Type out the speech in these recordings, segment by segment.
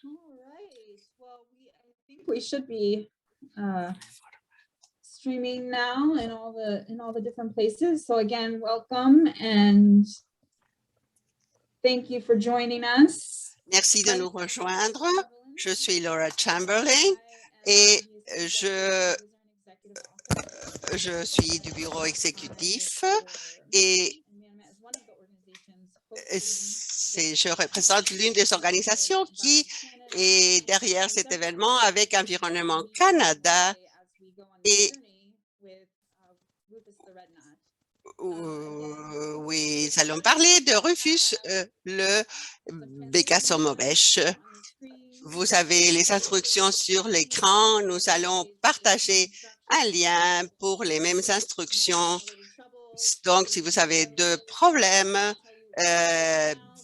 All right. Well, I think we should be streaming now in all the different places. So again, welcome and thank you for joining us. Merci de nous rejoindre. Je suis Laura Chamberlain et je suis du bureau exécutif et je représente l'une des organisations qui est derrière cet événement avec Environnement Canada et oui, nous allons parler de Rufus, le Bécasson maubêche. Vous avez les instructions sur l'écran. Nous allons partager un lien pour les mêmes instructions. Donc, si vous avez de problèmes,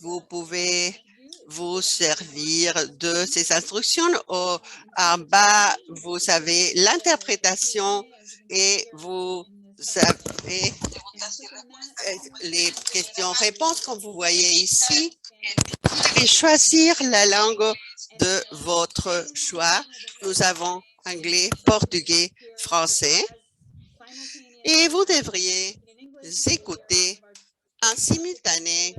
vous pouvez vous servir de ces instructions. En bas, vous avez l'interprétation et vous avez les questions-réponses comme vous voyez ici. Vous devez choisir la langue de votre choix. Nous avons anglais, portugais, français et vous devriez écouter en simultané.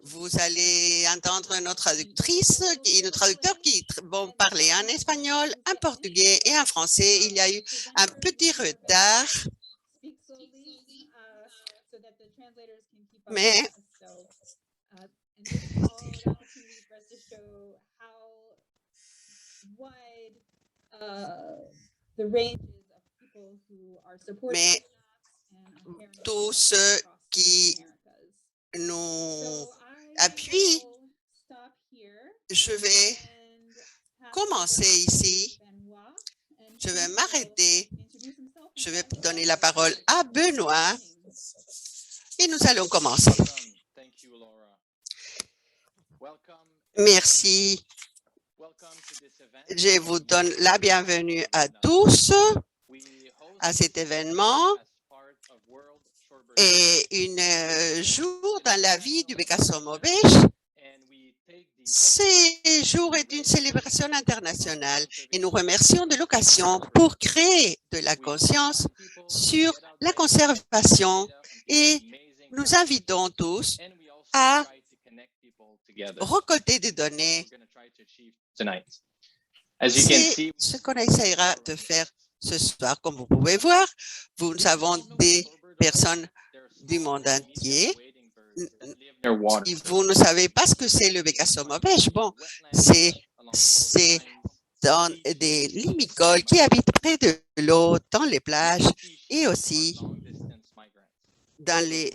Vous allez entendre nos traductrices et nos traducteurs qui vont parler en espagnol, en portugais et en français. Il y a eu un petit retard, mais tous ceux qui nous appuient, je vais commencer ici. Je vais m'arrêter. Je vais donner la parole à Benoît et nous allons commencer. Merci. Je vous donne la bienvenue à tous à cet événement et un jour dans la vie du Bécasson maubêche. Ce jour est une célébration internationale et nous remercions de l'occasion pour créer de la conscience sur la conservation et nous invitons tous à récolter des données. C'est ce qu'on essaiera de faire ce soir. Comme vous pouvez voir, nous avons des personnes du monde entier. Si vous ne savez pas ce que c'est le Bécasson maubêche, bon, c'est dans des limicoles qui habitent près de l'eau, dans les plages et aussi dans les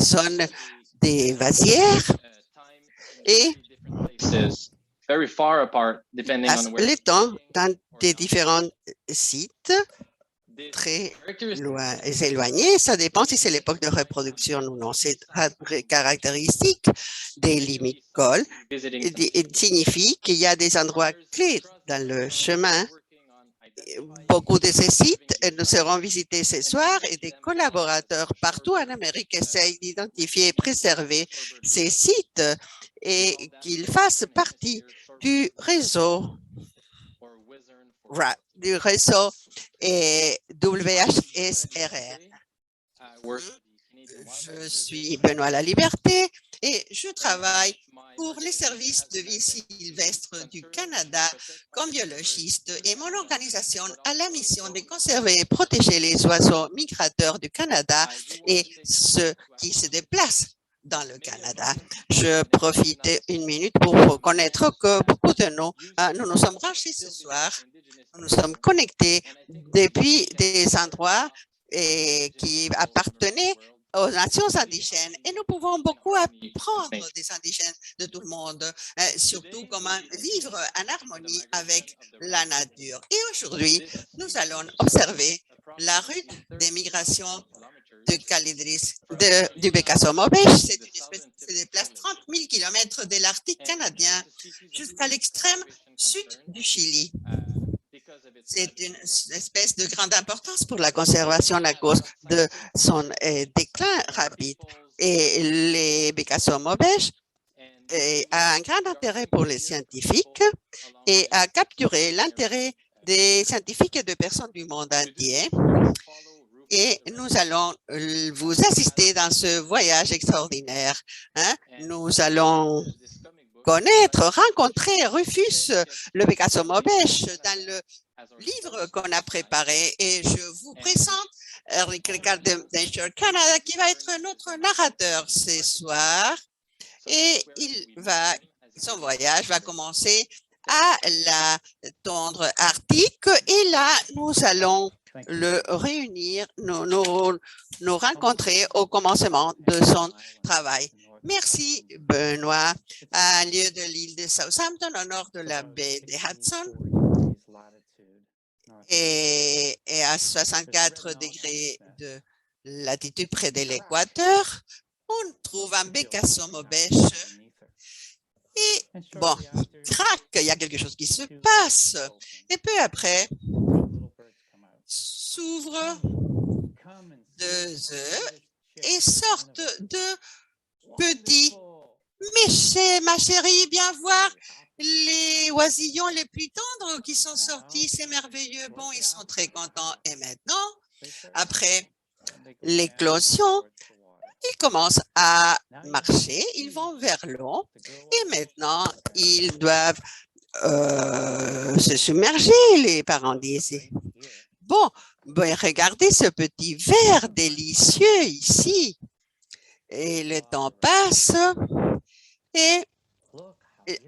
zones des vasières et le temps dans des différents sites très loin et éloignés. Ça dépend si c'est l'époque de reproduction ou non. Cette caractéristique des limicoles signifie qu'il y a des endroits clés dans le chemin. Beaucoup de ces sites nous seront visités ce soir et des collaborateurs partout en Amérique essayent d'identifier et préserver ces sites et qu'ils fassent partie du réseau WHSRR. Je suis Benoît Laliberté et je travaille pour les services de vie sylvestre du Canada comme biologiste et mon organisation a la mission de conserver et protéger les oiseaux migrateurs du Canada et ceux qui se déplacent dans le Canada. Je profite une minute pour reconnaître que beaucoup de nous sommes branchés ce soir. Nous sommes connectés depuis des endroits qui appartenaient aux nations indigènes et nous pouvons beaucoup apprendre des indigènes de tout le monde, surtout comment vivre en harmonie avec la nature. Et aujourd'hui, nous allons observer la route des migrations du Bécasson maubêche. C'est une espèce qui se déplace 30 000 km de l'Arctique canadien jusqu'à l'extrême sud du Chili. C'est une espèce de grande importance pour la conservation à cause de son déclin rapide. Et les Bécassos maubêches a un grand intérêt pour les scientifiques et a capturé l'intérêt des scientifiques et de personnes du monde entier. Et nous allons vous assister dans ce voyage extraordinaire. Nous allons rencontrer Rufus, le Bécasso maubêche, dans le livre qu'on a préparé. Et je vous présente Eric Ricard de Nature Canada, qui va être notre narrateur ce soir. Et son voyage va commencer à la tondre Arctique. Et là, nous allons le réunir, nous rencontrer au commencement de son travail. Merci, Benoît. À lieu de l'île de Southampton, au nord de la baie de Hudson, et à 64 degrés de latitude près de l'équateur, on trouve un Bécasso maubêche. Et bon, crac, il y a quelque chose qui se passe. Et peu après, s'ouvrent 2 œufs et sortent 2 petits. Mais ma chérie, viens voir les oisillons les plus tendres qui sont sortis. C'est merveilleux. Bon, ils sont très contents. Et maintenant, après l'éclosion, ils commencent à marcher. Ils vont vers l'eau. Et maintenant, ils doivent se submerger, les parents disent. Bon, regardez ce petit verre délicieux ici. Et le temps passe et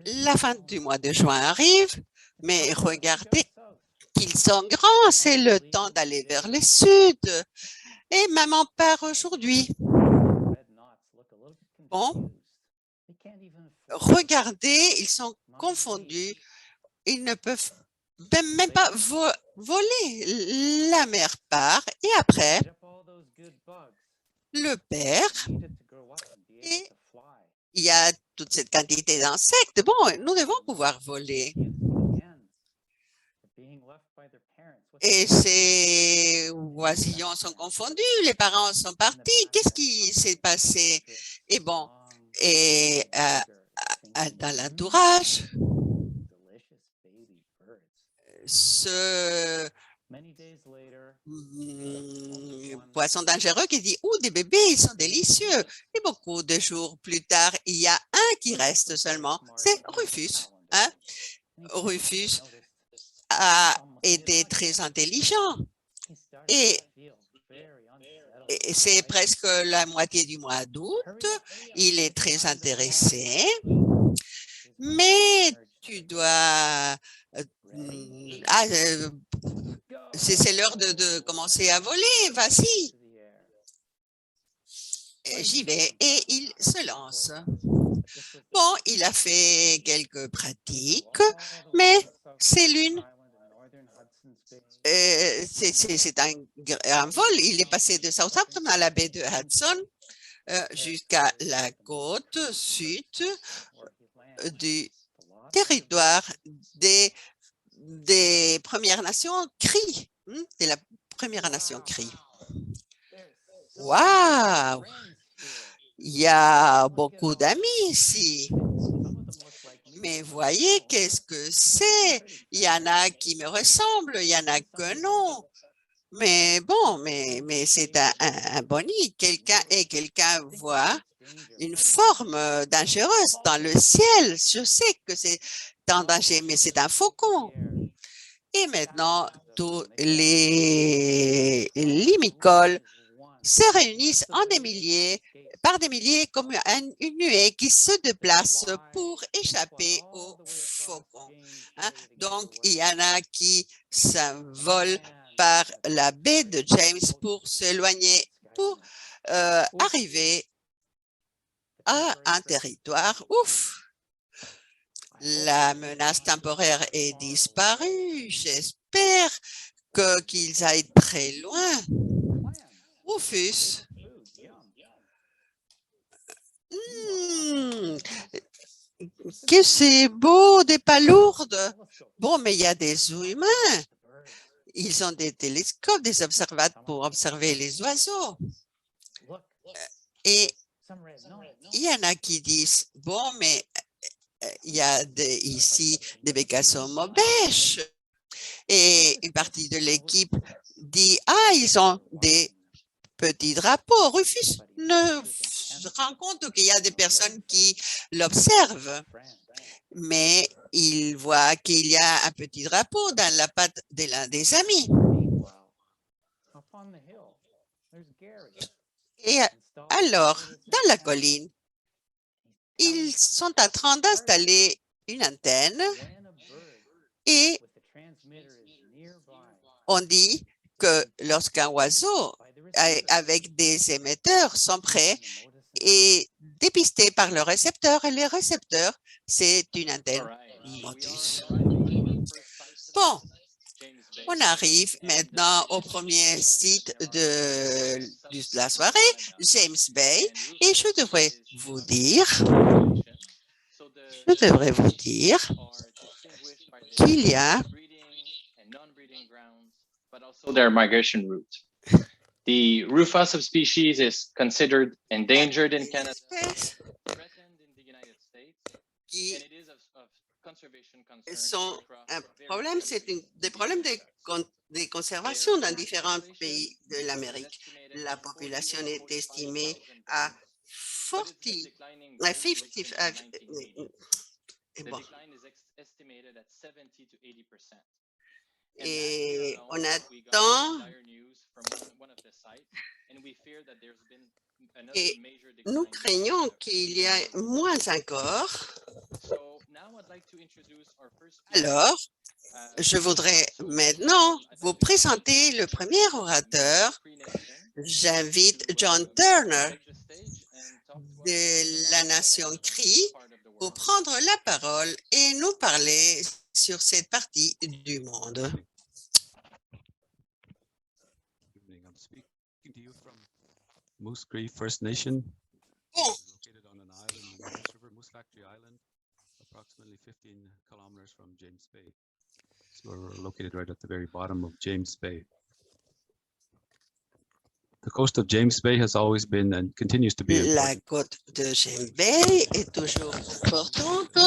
la fin du mois de juin arrive, mais regardez qu'ils sont grands, c'est le temps d'aller vers le sud. Et maman part aujourd'hui. Bon, regardez, ils sont confondus. Ils ne peuvent même pas voler. La mère part et après, le père, et il y a toute cette quantité d'insectes. Bon, nous devons pouvoir voler. Et ces oisillons sont confondus, les parents sont partis. Qu'est-ce qui s'est passé? Et bon, et dans l'entourage, ce poisson dangereux qui dit « Oh, des bébés, ils sont délicieux !» Et beaucoup de jours plus tard, il y a un qui reste seulement, c'est Rufus. Rufus a été très intelligent et c'est presque la moitié du mois d'août. Il est très intéressé, mais tu dois... c'est l'heure de commencer à voler, vas-y. J'y vais et il se lance. Bon, il a fait quelques pratiques, mais c'est un vol. Il est passé de Southampton à la baie de Hudson jusqu'à la côte sud du territoire des Premières Nations Cris, de la Première Nation Cris. Waouh! Il y a beaucoup d'amis ici. Mais voyez, qu'est-ce que c'est? Il y en a qui me ressemblent, il y en a que non. Mais bon, mais c'est un boni. Quelqu'un voit une forme dangereuse dans le ciel. Je sais que c'est en danger, mais c'est un faucon. Et maintenant, tous les limicoles se réunissent par des milliers comme une nuée qui se déplace pour échapper aux faucons. Donc, il y en a qui s'envolent par la baie de James pour s'éloigner, pour arriver à un territoire. Ouf! La menace temporaire est disparue. J'espère qu'ils aillent très loin. Rufus. Que c'est beau, des palourdes. Bon, mais il y a des humains. Ils ont des télescopes, des observateurs pour observer les oiseaux. Et il y en a qui disent, bon, mais il y a ici des bécassons mauvaises. Et une partie de l'équipe dit, ah, ils ont des petits drapeaux. Rufus ne se rend compte qu'il y a des personnes qui l'observent, mais il voit qu'il y a un petit drapeau dans la patte de l'un des amis. Et alors, dans la colline, ils sont en train d'installer une antenne et on dit que lorsqu'un oiseau avec des émetteurs sont prêts et dépistés par le récepteur, et les récepteurs, c'est une antenne Motus. Bon, on arrive maintenant au premier site de la soirée, James Bay, et je devrais vous dire qu'il y a but also their migration route. The Rufus subspecies is considered endangered in Canada, threatened in the United States, qui and it is of conservation concern sont across un very problème, c'est des problèmes de conservation dans différents pays de l'Amérique. La population est estimée à 50, The decline is estimated at 70 to 80%. Et on attend, et nous craignons qu'il y ait moins encore. Alors, je voudrais maintenant vous présenter le premier orateur. J'invite John Turner de la nation Cree pour prendre la parole et nous parler sur cette partie du monde. I'm speaking to you from Moose Cree First Nation, Bon, located on an island in the Moose River, Moose Factory Island, approximately 15 kilometers from James Bay. So we're located right at the very bottom of James Bay. The coast of James Bay has always been and continues to be la important. côte de James Bay est toujours importante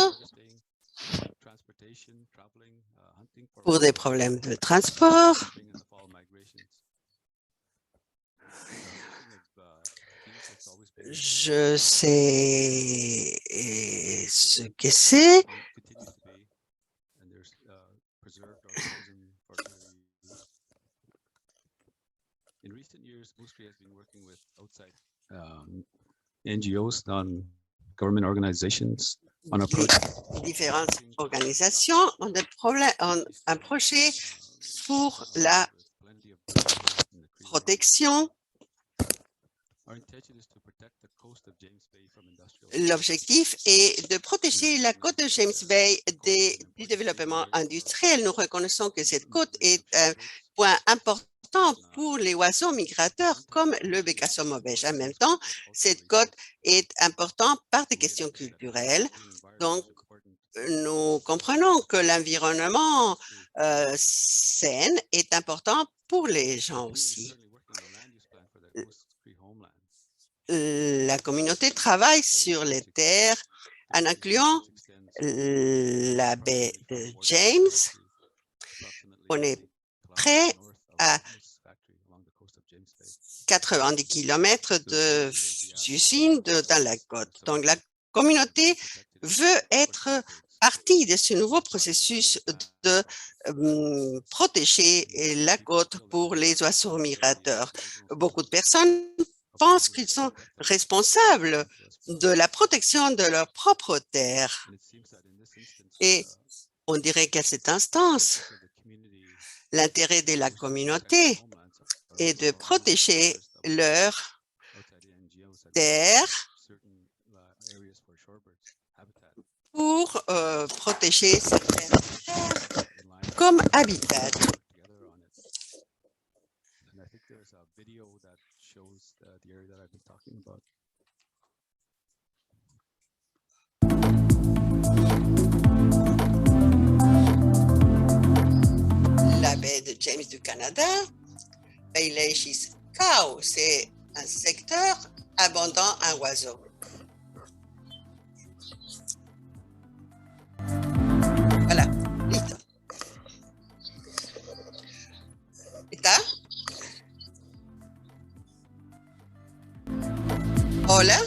Transportation, traveling, hunting for pour des problèmes de transport. spring and the fall migrations. It's always been Je sais ce que c'est. continues to be, and there's preserved or frozen for further use. In recent years, Moose Cree has been working with outside NGOs, non-government organizations, on a project. Différentes organisations ont un projet pour la protection. Our intention is to protect the coast of James Bay from industrial. L'objectif est de protéger la côte de James Bay du développement industriel. Nous reconnaissons que cette côte est un point important pour les oiseaux migrateurs comme le bécasson mauvais. En même temps, cette côte est importante par des questions culturelles. Donc, nous comprenons que l'environnement sain est important pour les gens aussi. La communauté travaille sur les terres en incluant la baie de James. On est près à 90 km de usines dans la côte. Donc, la communauté veut être partie de ce nouveau processus de protéger la côte pour les oiseaux migrateurs. Beaucoup de personnes pensent qu'ils sont responsables de la protection de leur propre terre. Et on dirait qu'à cette instance, l'intérêt de la communauté est de protéger leur terre pour protéger certaines terres comme habitat. La la baie de James du Canada. Bailey's Cow, c'est un secteur abondant en oiseaux. Voilà, listo. ¿Está? Hola.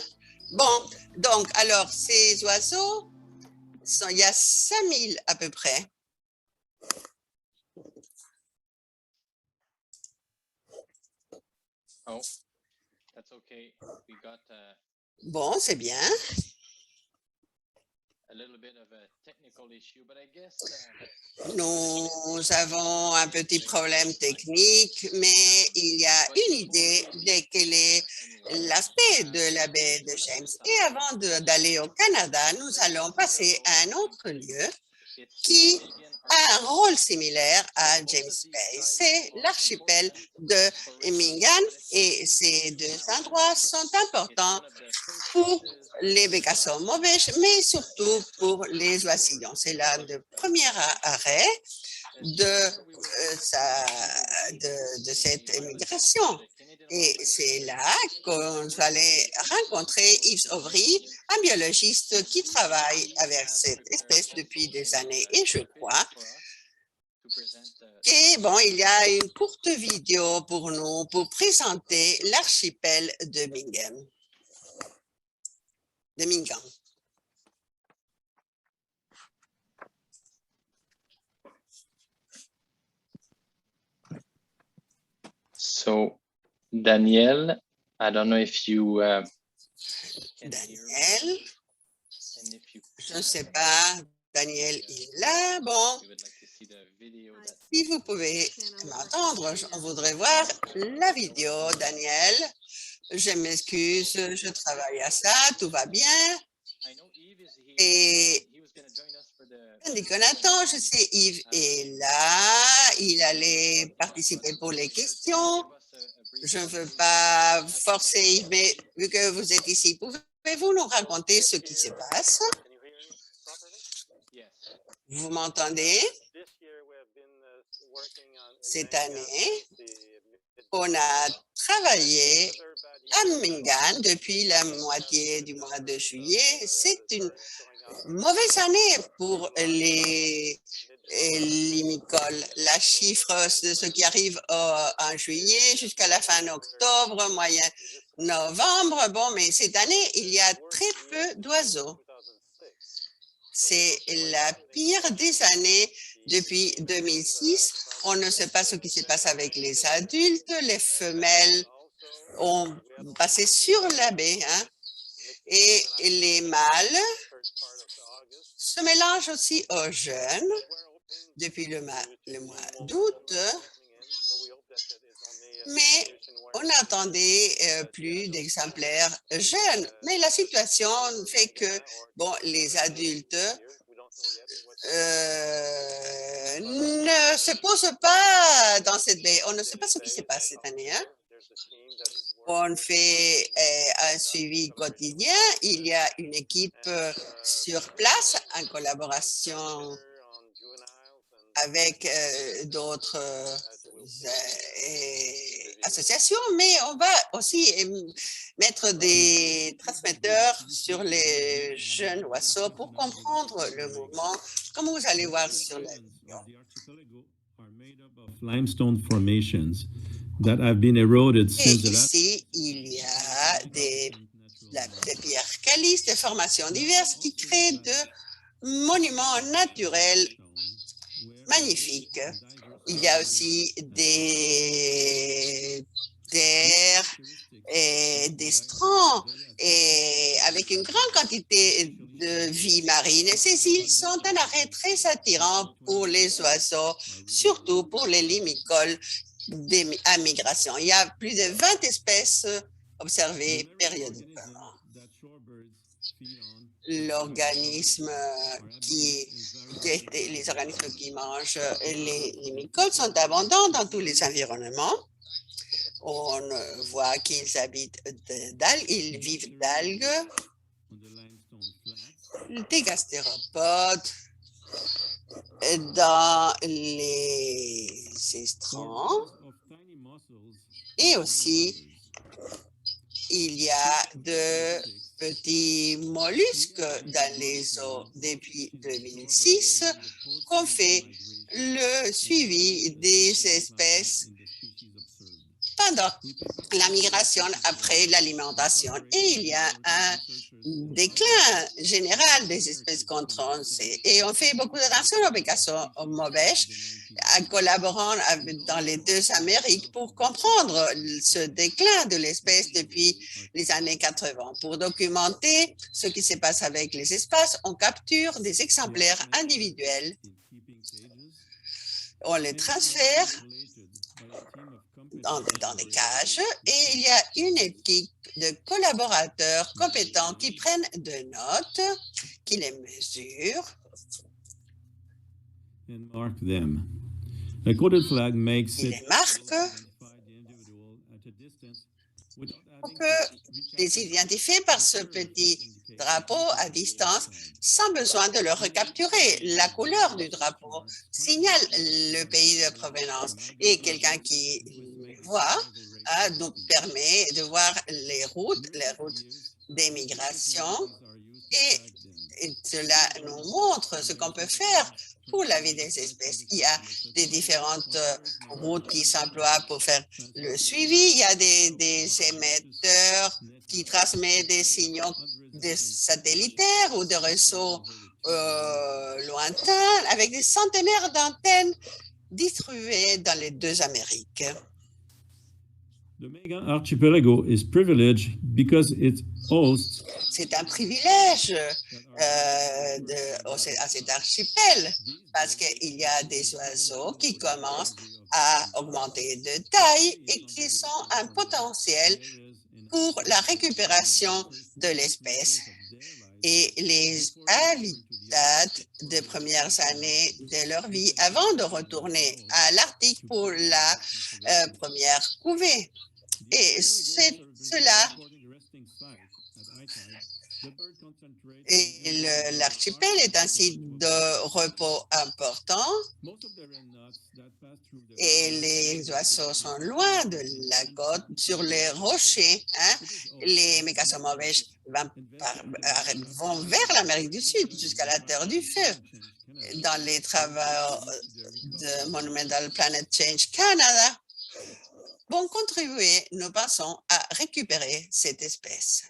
Bon, donc, alors, ces oiseaux, il y a 5000 à peu près. Oh, that's okay. We got Bon, c'est bien. a little bit of a technical issue, but I guess Nous avons un petit problème technique, mais il y a une idée de quel est l'aspect de la baie de James. Et avant d'aller au Canada, nous allons passer à un autre lieu qui a un rôle similaire à James Bay. C'est l'archipel de Mingan et ces deux endroits sont importants pour les bécassons mauvaises, mais surtout pour les oisillons. C'est l'un des premiers arrêts de cette émigration. Et c'est là qu'on va aller rencontrer Yves Auvry, un biologiste qui travaille avec cette espèce depuis des années. Et je crois que, bon, il y a une courte vidéo pour nous pour présenter l'archipel de Mingan. De Mingan. so. Daniel, I don't know if you can hear me, Daniel, and if you je ne sais pas, Daniel, il est là. Bon, you would like to see the video that si vous pouvez m'entendre, on voudrait voir la vidéo, Daniel. Je m'excuse, je travaille à ça, tout va bien. I know Yves is here. Et He was going to join us for the tandis qu'on attend, je sais, Yves est là, il allait participer pour les questions. Je ne veux pas forcer Yves, mais vu que vous êtes ici, pouvez-vous nous raconter ce qui se passe? Yes. Vous m'entendez? Cette année, on a travaillé à Mingan depuis la moitié du mois de juillet. C'est une mauvaise année pour les limicoles. La chiffre de ce qui arrive en juillet jusqu'à la fin octobre, moyen novembre. Bon, mais cette année, il y a très peu d'oiseaux. C'est la pire des années depuis 2006. On ne sait pas ce qui se passe avec les adultes. Les femelles ont passé sur la baie, hein, et les mâles se mélangent aussi aux jeunes depuis le mois d'août, mais on attendait plus d'exemplaires jeunes. Mais la situation fait que, bon, les adultes ne se posent pas dans cette baie. On ne sait pas ce qui se passe cette année, hein. On fait un suivi quotidien. Il y a une équipe sur place en collaboration avec d'autres associations, mais on va aussi mettre des transmetteurs sur les jeunes oiseaux pour comprendre le mouvement, comme vous allez voir sur la vidéo. Limestone formations that have been eroded Et since the last ici, il y a des pierres calices, des formations diverses qui créent de monuments naturels magnifiques. Il y a aussi des terres et des strands et avec une grande quantité de vie marine. Et ces îles sont un arrêt très attirant pour les oiseaux, surtout pour les limicoles à migration. Il y a plus de 20 espèces observées périodiquement. L'organisme les organismes qui mangent les limicoles sont abondants dans tous les environnements. On voit qu'ils habitent d'algues, ils vivent d'algues, des gastéropodes, dans les estran. Et aussi, il y a de petits mollusques dans les eaux depuis 2006 qu'on fait le suivi des espèces pendant la migration après l'alimentation. Et il y a un déclin général des espèces controncées. Et on fait beaucoup d'attention aux bécassons mauvaises en collaborant dans les deux Amériques pour comprendre ce déclin de l'espèce depuis les années 80. Pour documenter ce qui se passe avec les espèces, on capture des exemplaires individuels, on les transfère dans des cages et il y a une équipe de collaborateurs compétents qui prennent de notes, qui les mesurent. And mark them. A coded flag makes Ils it les marquent. On peut les identifier par ce petit drapeau à distance sans besoin de le recapturer. La couleur du drapeau signale le pays de provenance et quelqu'un qui le voit nous permet de voir les routes d'émigration et cela nous montre ce qu'on peut faire pour la vie des espèces. Il y a des différentes routes qui s'emploient pour faire le suivi. Il y a des émetteurs qui transmettent des signaux satellitaires ou de réseaux lointains avec des centenaires d'antennes distribuées dans les deux Amériques. The Mega Archipelago is privileged because it hosts C'est un privilège à cet archipel parce qu'il y a des oiseaux qui commencent à augmenter de taille et qui sont un potentiel pour la récupération de l'espèce. Et les habitats des premières années de leur vie avant de retourner à l'Arctique pour la première couvée. Et c'est cela. Et l'archipel est un site de repos important et les oiseaux sont loin de la côte, sur les rochers. Les mécassons mauvaises vont vers l'Amérique du Sud, jusqu'à la Terre du Feu. Dans les travaux de Monumental Planet Change Canada, vont contribuer, nous pensons, à récupérer cette espèce.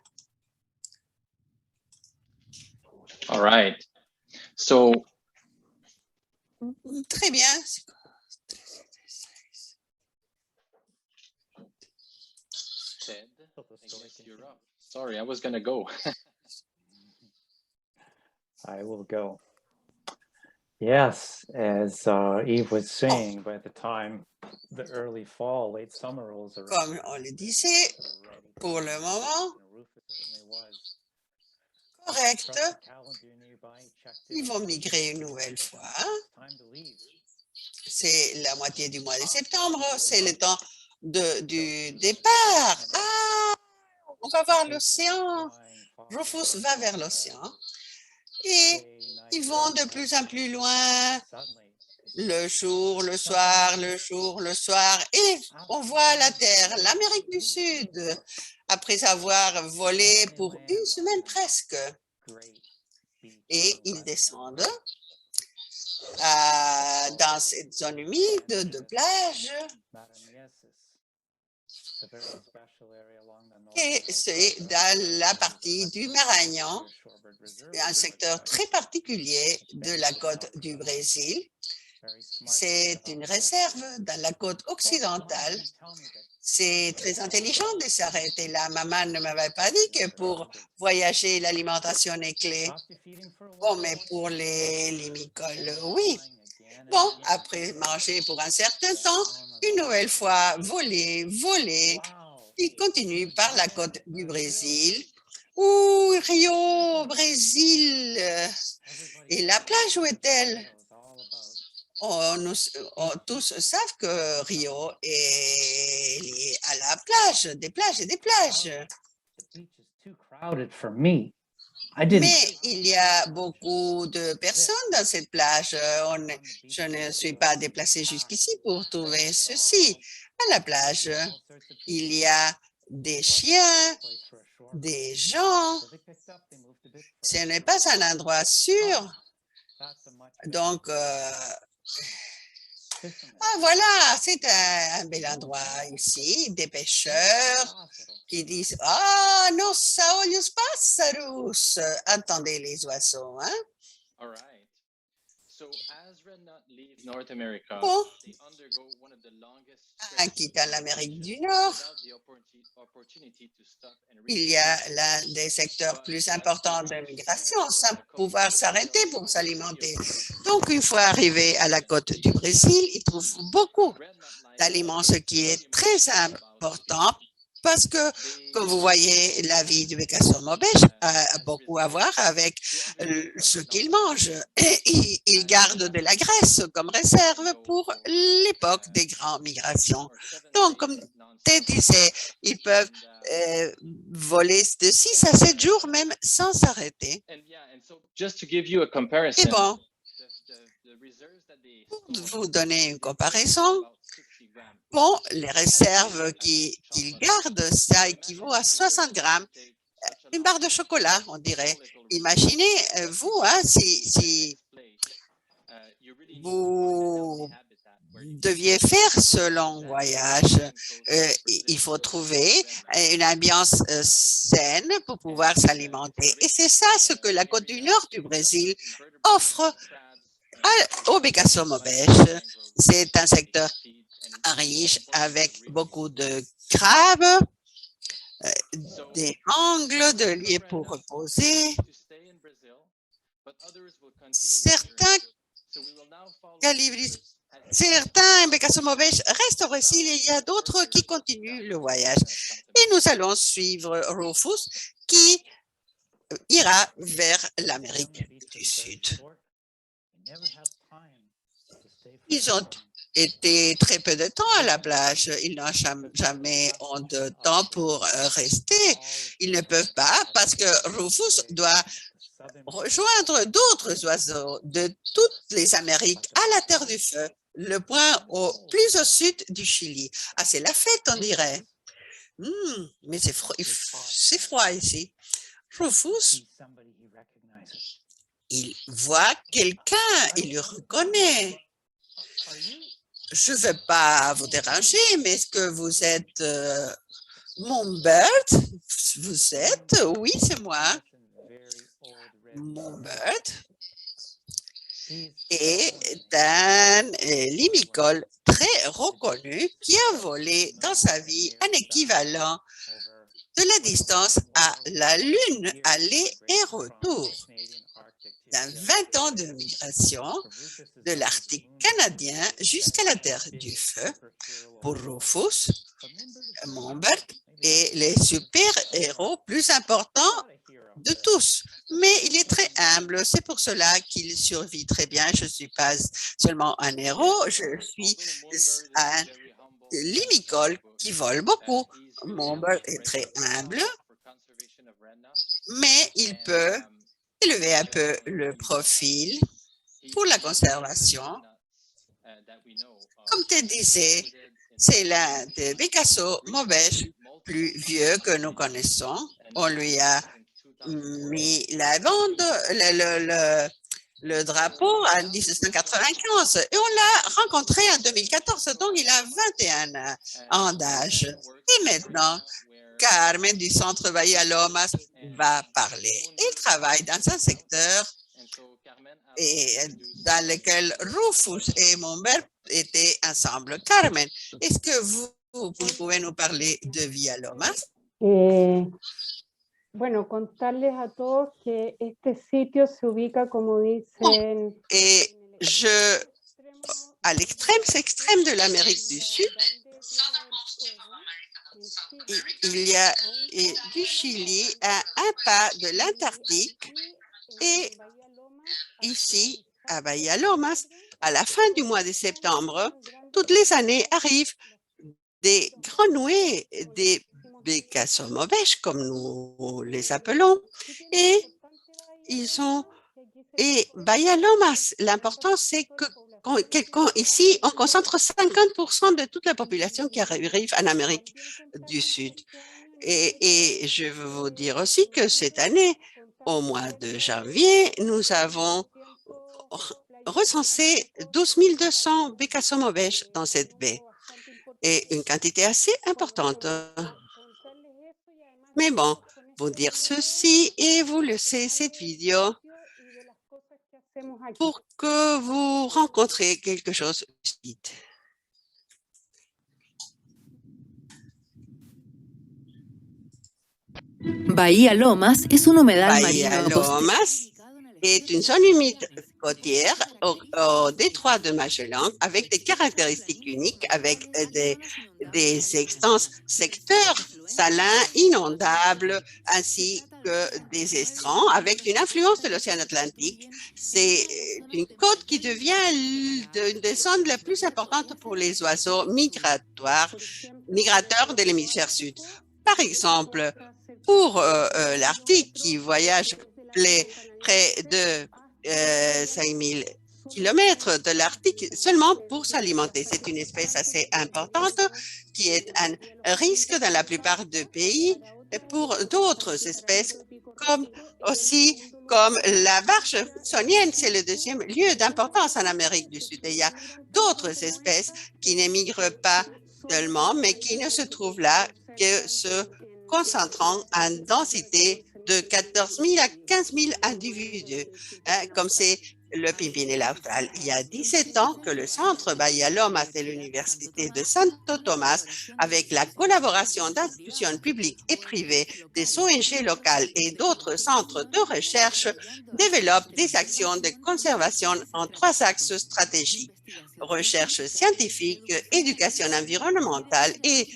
All right. So, Très bien. Ted, I guess you're up. Sorry, I was going to go. I will go. Yes, as Eve was saying, by the time the early fall, late summer rolls around, Comme on le disait, pour le moment, correct, ils vont migrer une nouvelle fois. C'est la moitié du mois de septembre, c'est le temps du départ. Ah, on va voir l'océan. Rufus va vers l'océan. Et ils vont de plus en plus loin, le jour, le soir, le jour, le soir, et on voit la Terre, l'Amérique du Sud, après avoir volé pour une semaine presque. Et ils descendent dans cette zone humide de plage. Et c'est dans la partie du Maranhão, un secteur très particulier de la côte du Brésil. C'est une réserve dans la côte occidentale. C'est très intelligent de s'arrêter là. Maman ne m'avait pas dit que pour voyager, l'alimentation est clé. Bon, mais pour les limicoles, oui. Bon, après manger pour un certain temps, une nouvelle fois, voler, il continue par la côte du Brésil. Ouh, Rio, Brésil. Et la plage, où est-elle? Tous savent que Rio est lié à la plage, des plages et des plages. Mais il y a beaucoup de personnes dans cette plage. Je ne suis pas déplacé jusqu'ici pour trouver ceci. À la plage, il y a des chiens, des gens. Ce n'est pas un endroit sûr. Donc, voilà, c'est un bel endroit ici. Des pêcheurs qui disent: Ah, nos olhos pássaros. Entendez les oiseaux, hein? All right. So as red knot leave North America, Bon, they undergo one of the longest en stretches quittant l'Amérique du Nord, without the opportunity to stop and il y a l'un des secteurs plus importants de migration sans pouvoir s'arrêter pour s'alimenter. Donc, une fois arrivé à la côte du Brésil, ils trouvent beaucoup d'aliments, ce qui est très important parce que, comme vous voyez, la vie du bécasson maubêche a beaucoup à voir avec ce qu'il mange. Et il garde de la graisse comme réserve pour l'époque des grandes migrations. Donc, comme Ted disait, ils peuvent voler de 6 à 7 jours même sans s'arrêter. Just to give you a Et comparison, bon, the reserves that they pour vous donner une comparaison, bon, les réserves qu'ils gardent, ça équivaut à 60 grammes, une barre de chocolat, on dirait. Imaginez, vous, hein, si vous deviez faire ce long voyage, il faut trouver une ambiance saine pour pouvoir s'alimenter. Et c'est ça ce que la côte du nord du Brésil offre au bécasson maubêche. C'est un secteur riche avec beaucoup de crabes, des angles, de lieux pour reposer. Certains bécassons maubêches restent au Brésil et il y a d'autres qui continuent le voyage. Et nous allons suivre Rufus qui ira vers l'Amérique du Sud. Ils ont été très peu de temps à la plage. Ils n'ont jamais eu de temps pour rester. Ils ne peuvent pas parce que Rufus doit rejoindre d'autres oiseaux de toutes les Amériques à la Terre du Feu, le point plus au sud du Chili. Ah, c'est la fête, on dirait. Mais c'est froid ici. Rufus, il voit quelqu'un, il le reconnaît. Je ne veux pas vous déranger, mais est-ce que vous êtes Mombert? Vous êtes? Oui, c'est moi. Mombert est un limicole très reconnu qui a volé dans sa vie un équivalent de la distance à la Lune, aller et retour. Dans 20 ans de migration de l'Arctique canadien jusqu'à la Terre du Feu, pour Rufus, Mombert est le super-héros plus important de tous. Mais il est très humble, c'est pour cela qu'il survit très bien. Je ne suis pas seulement un héros, je suis un limicole qui vole beaucoup. Mombert est très humble, mais il peut élever un peu le profil pour la conservation. Comme tu disais, c'est l'un des bécassos maubêches plus vieux que nous connaissons. On lui a mis la bande, le drapeau en 1995 et on l'a rencontré en 2014, donc il a 21 ans d'âge. Et maintenant, Carmen du centre Bahia Lomas va parler. Il travaille dans un secteur dans lequel Rufus et Mombert étaient ensemble. Carmen, est-ce que vous pouvez nous parler de Villa Lomas? Bueno, contarles a todos que este sitio se ubica, como dicen, à l'extrême extrême de l'Amérique du Sud, il y a du Chili à un pas de l'Antarctique et ici, à Bahia Lomas, à la fin du mois de septembre, toutes les années arrivent des grenouilles, des bécassons maubêches, comme nous les appelons, et ils ont... Et Bahía Lomas, l'important, c'est que ici, on concentre 50% de toute la population qui arrive en Amérique du Sud. Et je veux vous dire aussi que cette année, au mois de janvier, nous avons recensé 12 200 bécassons mauvaises dans cette baie et une quantité assez importante. Mais bon, vous dire ceci et vous laissez cette vidéo pour que vous rencontrez quelque chose vite. Bahía Lomas es un humedal Bahía marino Lomas est une zone humide côtière au détroit de Magellan avec des caractéristiques uniques, avec des extenses secteurs salins inondables ainsi que des estrants avec une influence de l'océan Atlantique. C'est une côte qui devient une des zones les plus importantes pour les oiseaux migrateurs de l'hémisphère sud. Par exemple, pour l'Arctique qui voyage près de 5000 kilomètres de l'Arctique seulement pour s'alimenter. C'est une espèce assez importante qui est un risque dans la plupart des pays pour d'autres espèces comme la barge hudsonienne. C'est le deuxième lieu d'importance en Amérique du Sud. Et il y a d'autres espèces qui n'émigrent pas seulement, mais qui ne se trouvent là que se concentrant en densité de 14 000 à 15 000 individus, comme c'est le Pimpinela austral. Il y a 17 ans que le centre Bahía Lomas et l'université de Santo Tomás, avec la collaboration d'institutions publiques et privées, des ONG locales et d'autres centres de recherche, développent des actions de conservation en 3 axes stratégiques: recherche scientifique, éducation environnementale et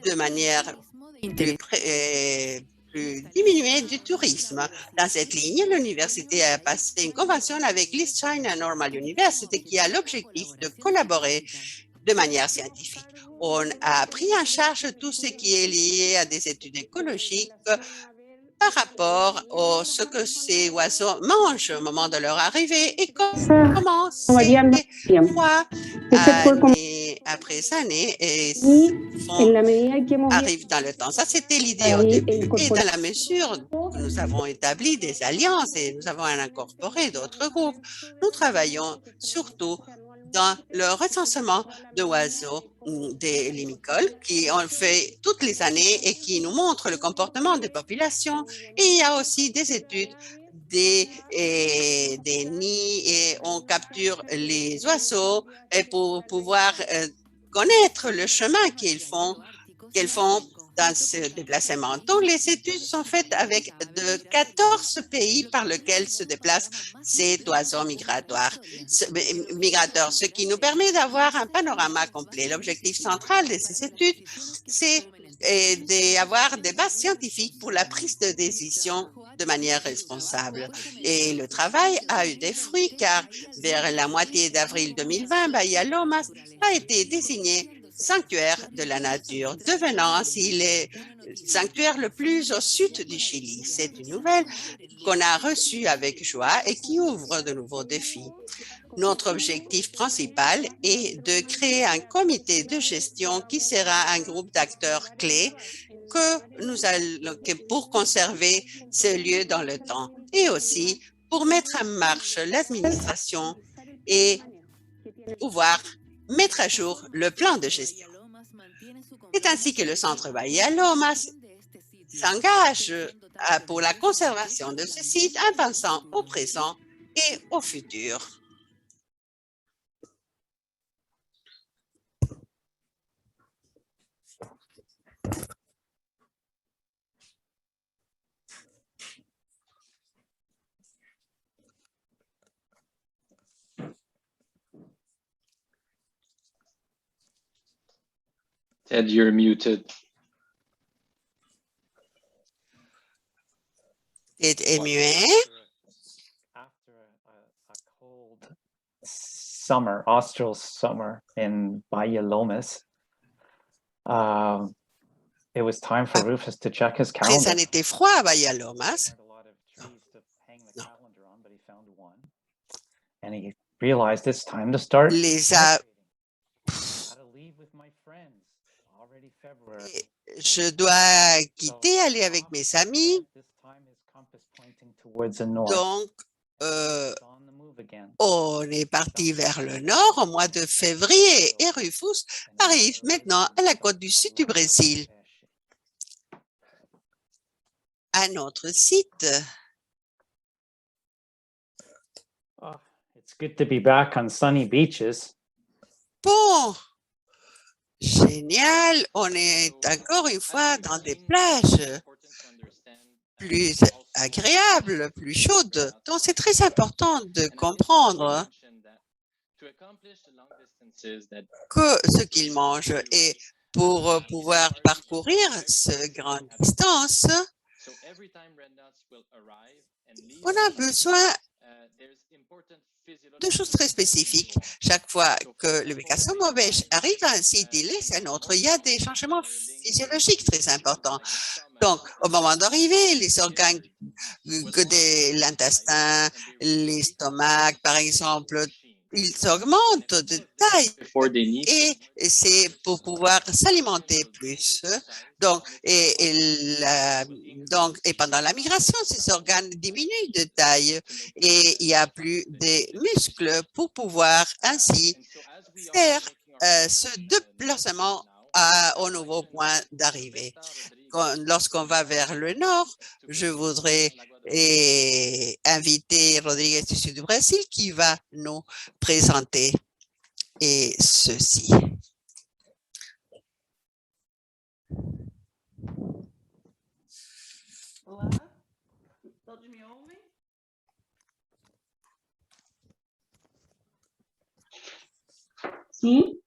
de manière plus diminuée du tourisme. Dans cette ligne, l'université a passé une convention avec l'East China Normal University qui a l'objectif de collaborer de manière scientifique. On a pris en charge tout ce qui est lié à des études écologiques par rapport à ce que ces oiseaux mangent au moment de leur arrivée et comment ces proies année après année arrivent dans le temps. Ça, c'était l'idée au début. Et dans la mesure où nous avons établi des alliances et nous avons incorporé d'autres groupes, nous travaillons surtout dans le recensement d'oiseaux des limicoles qui ont fait toutes les années et qui nous montrent le comportement des populations. Et il y a aussi des études des nids et on capture les oiseaux et pour pouvoir connaître le chemin qu'elles font dans ce déplacement. Donc, les études sont faites avec de 14 pays par lesquels se déplacent ces oiseaux migrateurs, ce qui nous permet d'avoir un panorama complet. L'objectif central de ces études, c'est d'avoir des bases scientifiques pour la prise de décision de manière responsable. Et le travail a eu des fruits car vers la moitié d'avril 2020, Bahía Lomas a été désigné sanctuaire de la nature, devenant ainsi le sanctuaire le plus au sud du Chili. C'est une nouvelle qu'on a reçue avec joie et qui ouvre de nouveaux défis. Notre objectif principal est de créer un comité de gestion qui sera un groupe d'acteurs clés pour conserver ce lieu dans le temps et aussi pour mettre en marche l'administration et pouvoir mettre à jour le plan de gestion. C'est ainsi que le centre Bahía Lomas s'engage pour la conservation de ce site en pensant au présent et au futur. Ted, you're muted. Ted est muet. After a cold summer, austral summer in Bahía Lomas, it was time for Rufus to check his Après un calendar. été froid à Bahía Lomas, and he realized it's time to start. les a Gotta leave with my friends. Already February. je dois quitter, aller avec mes amis. This time his compass pointing towards the north. Donc, He's on the move again. on est parti vers le nord au mois de février et Rufus arrive maintenant à la côte du sud du Brésil, à notre site. Oh, it's good to be back on sunny beaches. Bon, génial, on est encore une fois dans des plages plus agréables, plus chaudes. Donc, c'est très important de comprendre que ce qu'ils mangent et pour pouvoir parcourir ce grande distance, on a besoin de choses très spécifiques. Chaque fois que le Picasso mauvais arrive à un site, il laisse un autre. Il y a des changements physiologiques très importants. Donc, au moment d'arriver, les organes de l'intestin, l'estomac, par exemple, ils augmentent de taille et c'est pour pouvoir s'alimenter plus. Donc, et pendant la migration, ces organes diminuent de taille et il n'y a plus de muscles pour pouvoir ainsi faire ce déplacement au nouveau point d'arrivée. Lorsqu'on va vers le nord, je voudrais inviter Rodriguez du sud du Brésil qui va nous présenter ceci. Olá, todos me ouvem? Sim?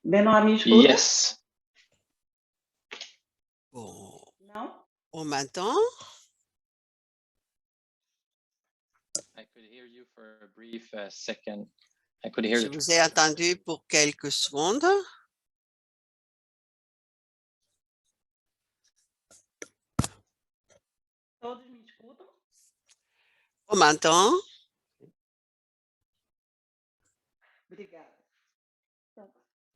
Benoît, me escuta? Yes. Bon, Não? on m'entend? I could hear you for a brief second. I could hear Je vous ai entendu pour quelques secondes. Todos me escutam? On m'entend? Obrigada.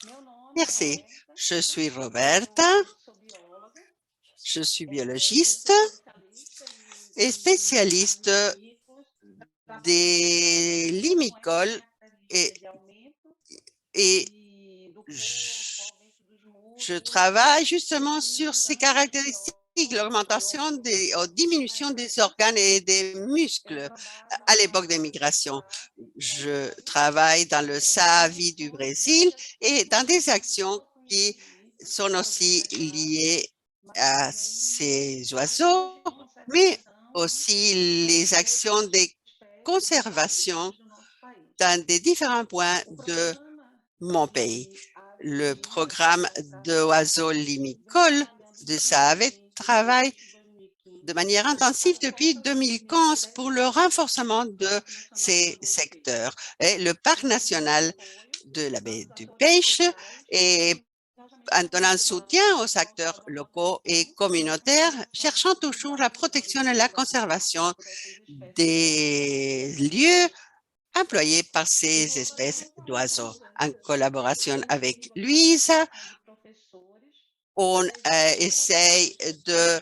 Meu nome Merci. é Roberta, Je suis Roberta, sou bióloga, je suis biologiste especialista et spécialiste em des limicoles et de aumento et do je corpo, je travaille justement sur ces caractéristiques, l'augmentation des diminution des organes et des muscles à l'époque des migrations. Je travaille dans le SAAVI du Brésil et dans des actions qui sont aussi liées à ces oiseaux, mais aussi les actions de conservation dans des différents points de mon pays. Le programme d'oiseaux limicoles de SAAVI travaille de manière intensive depuis 2015 pour le renforcement de ces secteurs. Et le parc national de la baie du Pêche et en donnant soutien aux acteurs locaux et communautaires, cherchant toujours la protection et la conservation des lieux employés par ces espèces d'oiseaux. En collaboration avec Louise, on essaye de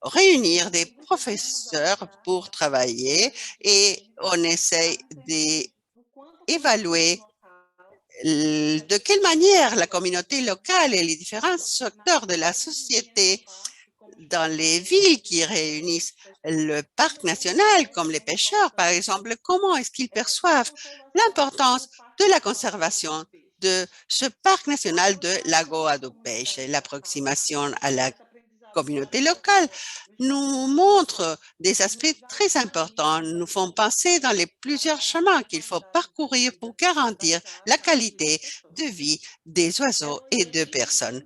réunir des professeurs pour travailler et on essaye d'évaluer de quelle manière la communauté locale et les différents secteurs de la société dans les villes qui réunissent le parc national, comme les pêcheurs, par exemple, comment est-ce qu'ils perçoivent l'importance de la conservation de ce parc national de Lagoa do Peixe. L'approximation à la communauté locale nous montre des aspects très importants, nous font penser dans les plusieurs chemins qu'il faut parcourir pour garantir la qualité de vie des oiseaux et de personnes.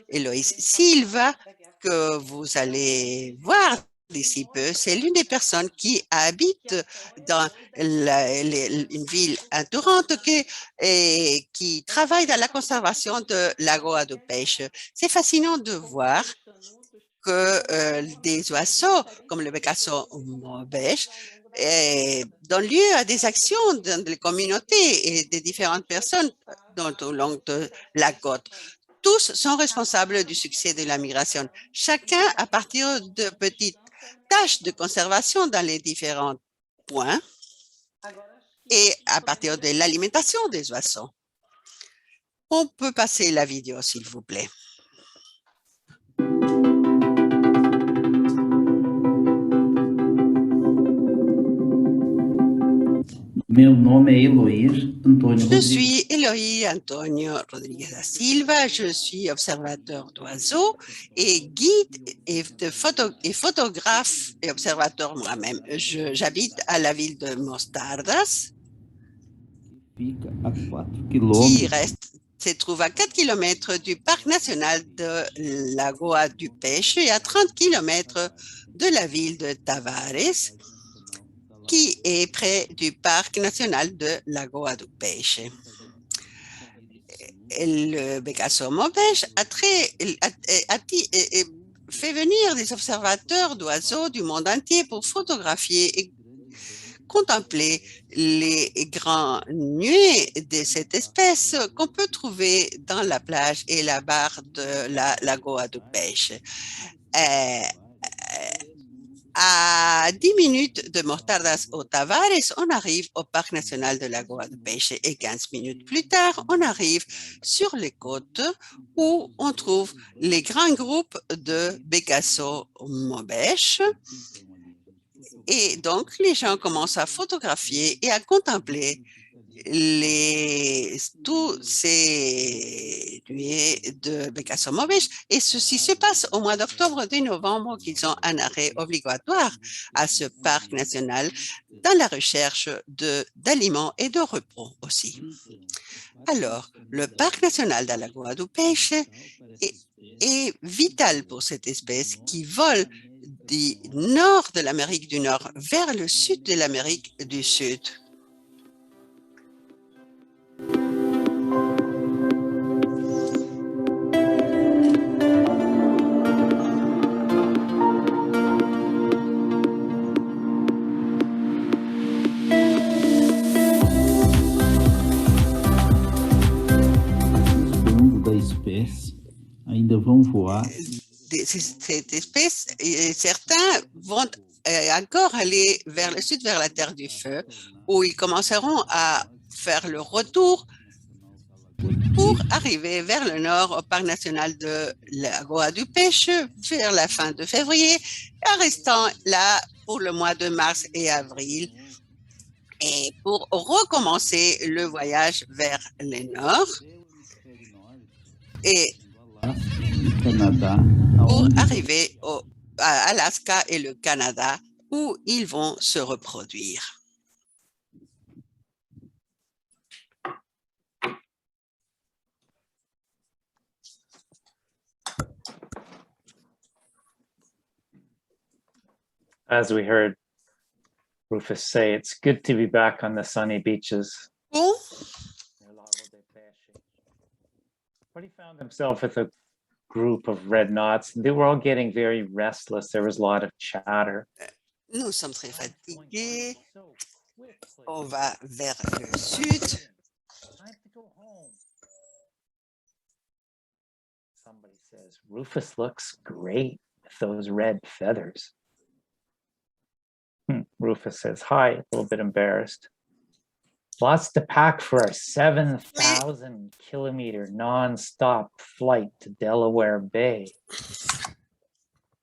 Héloïse Silva, que vous allez voir d'ici peu, c'est l'une des personnes qui habite dans une ville entourante et qui travaille dans la conservation de Lagoa do Peixe. C'est fascinant de voir des oiseaux comme le bécasson beige donnent lieu à des actions dans les communautés et des différentes personnes au long de la côte. Tous sont responsables du succès de la migration, chacun à partir de petites tâches de conservation dans les différents points et à partir de l'alimentation des oiseaux. On peut passer la vidéo, s'il vous plaît. Meu nome é Eloís Antônio Je Rodrigues. suis Eloy Antonio Rodriguez da Silva, je suis observateur d'oiseaux et guide et photographe et observateur moi-même. J'habite à la ville de Mostardas, Fica a 4 qui quilômetros se trouve à 4 km du parc national de Lagoa du Peixe et à 30 km de la ville de Tavares, qui est près du parc national de Lagoa do Peixe. Le bécasson beige fait venir des observateurs d'oiseaux du monde entier pour photographier et contempler les grands nuées de cette espèce qu'on peut trouver dans la plage et la barre de la Lagoa do Peixe. À 10 minutes de Mostardas au Tavares, on arrive au parc national de Lagoa do Peixe et 15 minutes plus tard, on arrive sur les côtes où on trouve les grands groupes de bécasson beige. Et donc, les gens commencent à photographier et à contempler tous ces nuées de bécasson beige. Et ceci se passe au mois d'octobre et novembre, qu'ils ont un arrêt obligatoire à ce parc national dans la recherche d'aliments et de repos aussi. Alors, le parc national de la Lagoa do Peixe est vital pour cette espèce qui vole du nord de l'Amérique du Nord vers le sud de l'Amérique du Sud. da espécie ainda vão voar. Cette espèce, certains vont encore aller vers le sud, vers la Terre du Feu, où ils commenceront à faire le retour pour arriver vers le nord au parc national de Lagoa do Peixe vers la fin de février, en restant là pour le mois de mars et avril, et pour recommencer le voyage vers le nord et Canadá, pour arriver à Alaska et le Canada, où ils vont se reproduire. As we heard Rufus say, it's good to be back on the sunny beaches. Bon, But he found himself with a group of red knots. They were all getting very restless. There was a lot of chatter. nous sommes très fatigués. On va vers le sud. Time to go home. Somebody says, Rufus looks great with those red feathers. Rufus says, hi, a little bit embarrassed. Lots to pack for our 7,000 kilometer non-stop flight to Delaware Bay.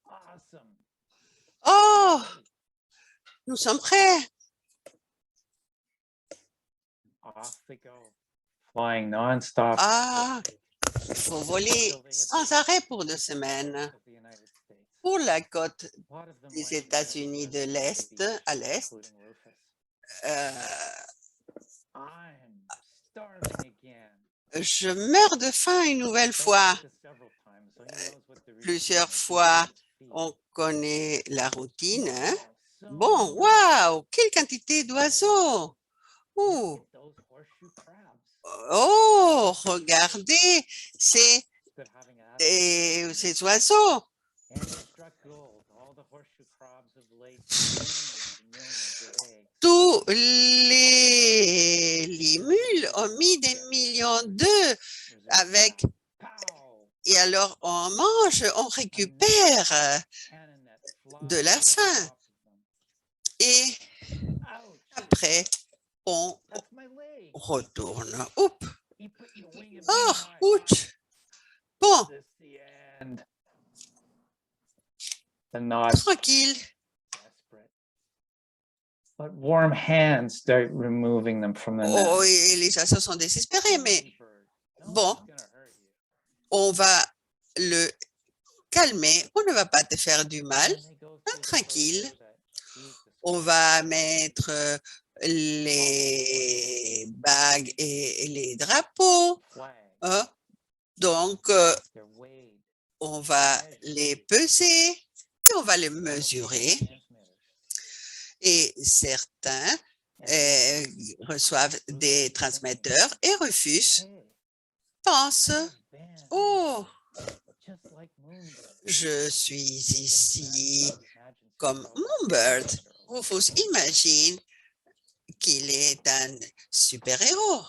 Awesome. Oh, nous sommes prêts. Off they go. Flying non-stop. Ah, il faut voler sans arrêt pour 2 semaines. Pour la côte des États-Unis de l'Est, à l'Est, je meurs de faim une nouvelle fois. Plusieurs fois, on connaît la routine. Hein? Bon, waouh, quelle quantité d'oiseaux! Oh, regardez ces oiseaux. Tous les limules ont mis des millions d'œufs avec, et alors on mange, on récupère de la faim. Et après, on retourne. Oups. Oh, ouch. Bon, The nod, tranquille. but warm hands start removing them from the Oh, nest. et les oiseaux sont désespérés, mais bon, on va le calmer. On ne va pas te faire du mal. Tranquille. On va mettre les bagues et les drapeaux. Hein. Donc, on va les peser et on va les mesurer. Et certains reçoivent des transmetteurs et refusent. Pensent, oh, je suis ici comme Moonbird. Rufus imagine qu'il est un super-héros.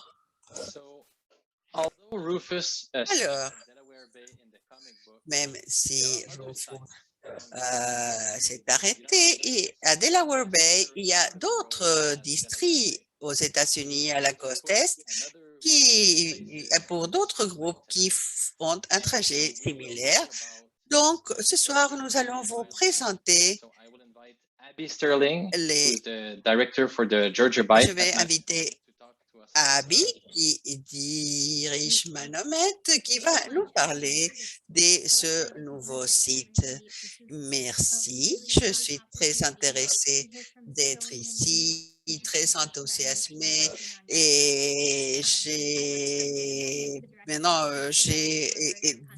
Alors, même si Rufus s'est arrêté, et à Delaware Bay, il y a d'autres districts aux États-Unis à la côte Est pour d'autres groupes qui font un trajet similaire. Donc, ce soir, nous allons vous présenter Abby Sterling, les... who's the director for the Georgia Byte. Je vais inviter Abby, qui dirige Manomet, qui va nous parler de ce nouveau site. Merci, je suis très intéressée d'être ici, très enthousiasmée et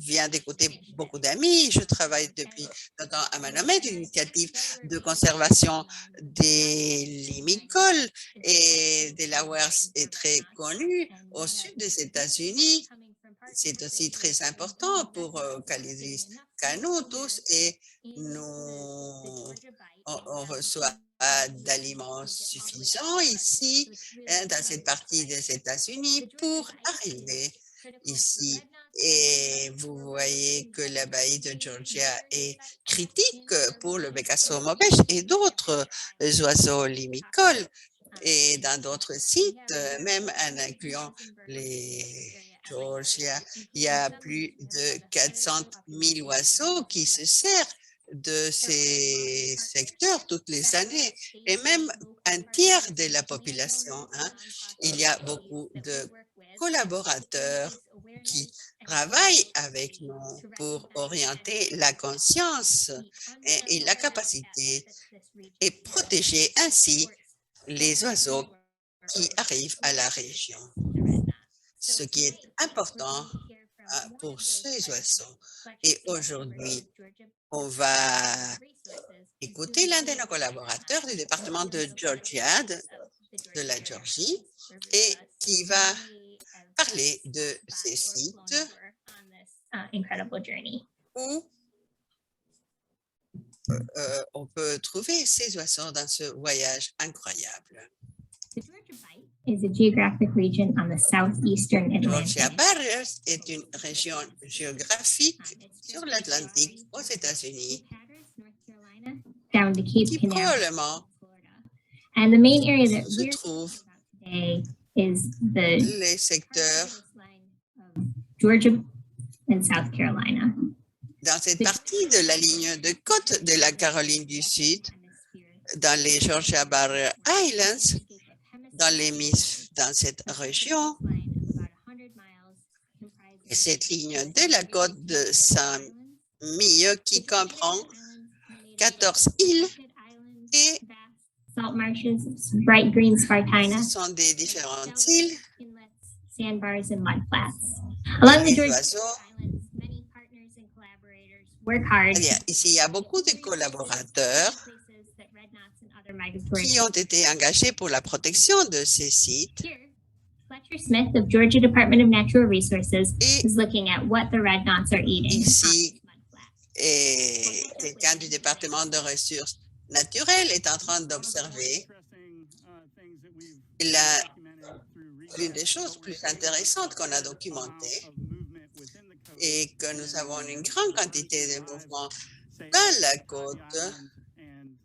viens d'écouter beaucoup d'amis. Je travaille depuis longtemps à Manomet, une initiative de conservation des limicoles, et Delaware est très connu au sud des États-Unis. C'est aussi très important pour nous tous, et on reçoit d'aliments suffisants ici, dans cette partie des États-Unis, pour arriver ici. Et vous voyez que la baie de Georgia est critique pour le Bécasseau mauvais et d'autres oiseaux limicoles. Et dans d'autres sites, même en incluant les Georgia, il y a plus de 400 000 oiseaux qui se servent de ces secteurs toutes les années, et même un tiers de la population. Il y a beaucoup de collaborateurs qui travaillent avec nous pour orienter la conscience et la capacité et protéger ainsi les oiseaux qui arrivent à la région. Ce qui est important pour ces oiseaux. Et aujourd'hui, on va écouter l'un de nos collaborateurs du département de Georgia, de la Géorgie, et qui va parler de ces sites où on peut trouver ces oiseaux dans ce voyage incroyable. Is a geographic region on the southeastern Georgia Atlantic. Barriers est une région géographique sur l'Atlantique aux États-Unis Down to Cape qui Canaveral, probablement and the main area that se we're trouve today is the les secteurs Georgia and South Carolina. dans cette partie de la ligne de côte de la Caroline du Sud, dans les Georgia Barrier Islands, dans cette région. Et cette ligne de la côte de Saint-Mille qui comprend 14 îles et Salt marshes, bright green Spartina, ce sont des différentes îles. inlets, sandbars, and mud flats. Along the Les Georgia oiseaux. Islands, many partners and collaborators work hard Ici, il y a beaucoup de collaborateurs places that red knots and other migratory. qui ont été engagés pour la protection de ces sites. Here, Fletcher Smith of Georgia Department of Natural Resources Et is looking at what the red knots are eating. ici, et quelqu'un du département de ressources naturel est en train d'observer l'une des choses plus intéressantes qu'on a documentées et que nous avons une grande quantité de mouvements dans la côte.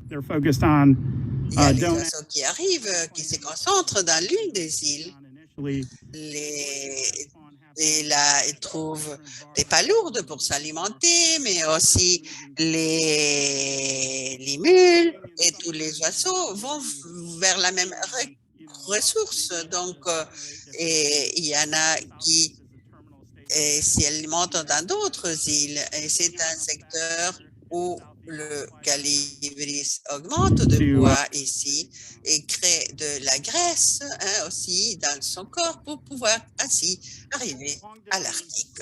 Il y a les oiseaux qui arrivent, qui se concentrent dans l'une des îles. Et là, ils trouvent des palourdes pour s'alimenter, mais aussi les limules et tous les oiseaux vont vers la même ressource. Donc, et il y en a qui s'y alimentent dans d'autres îles. Et c'est un secteur où le calibris augmente de poids ici et crée de la graisse aussi dans son corps pour pouvoir ainsi arriver à l'Arctique.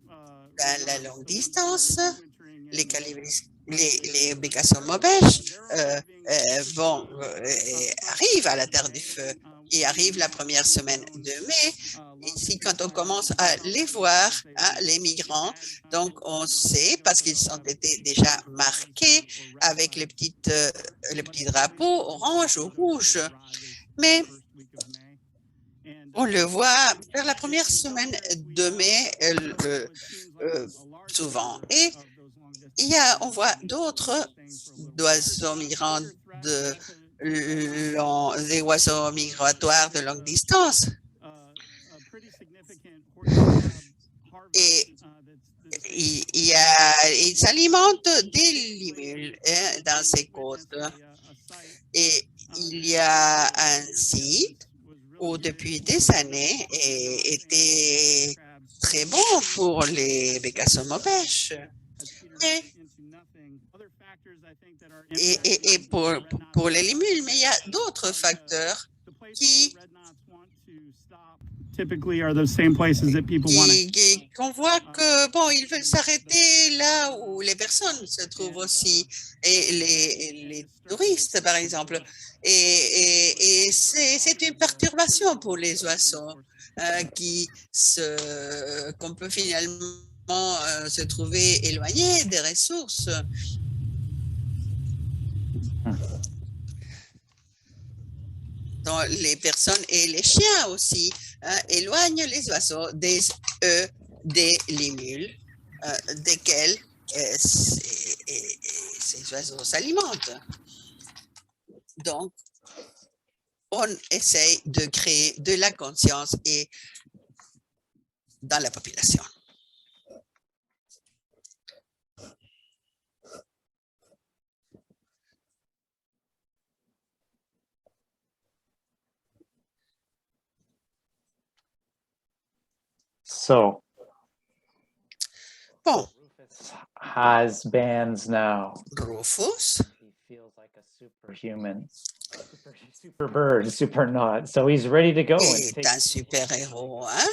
Dans la longue distance, les calibris, les bécassons mauvaises arrivent à la Terre du Feu et arrivent la première semaine de mai. Ici, quand on commence à les voir, les migrants, donc on sait, parce qu'ils ont été déjà marqués avec les petits drapeaux orange ou rouge. Mais on le voit vers la première semaine de mai souvent. Et on voit d'autres oiseaux migrants des oiseaux migratoires de longue distance. Et ils s'alimentent des limules dans ces côtes. Et il y a un site où depuis des années était très bon pour les bécassons mauvaises. Et pour les limules, mais il y a d'autres facteurs qu'on voit que, bon, ils veulent s'arrêter là où les personnes se trouvent aussi, et les touristes, par exemple. Et c'est une perturbation pour les oiseaux qu'on peut finalement se trouver éloignés des ressources. Donc, les personnes et les chiens aussi éloignent les oiseaux des limules desquels ces oiseaux s'alimentent. Donc, on essaye de créer de la conscience dans la population. So, bon, has bands now. Rufus. He feels like a superhuman, super bird, super not. So he's ready to go. est un super-héros, hein?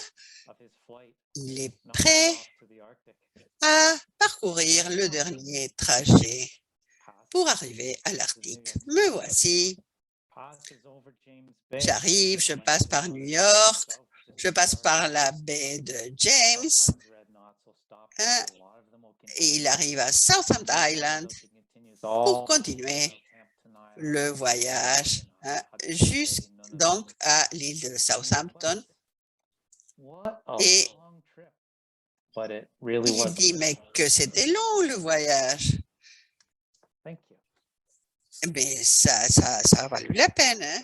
Il est prêt à parcourir le dernier trajet pour arriver à l'Arctique. Me voici. J'arrive, je passe par New York, je passe par la baie de James, et il arrive à Southampton Island pour continuer le voyage jusqu'à donc à l'île de Southampton. Et il dit, mais que c'était long le voyage. Mais ça a valu la peine. Hein?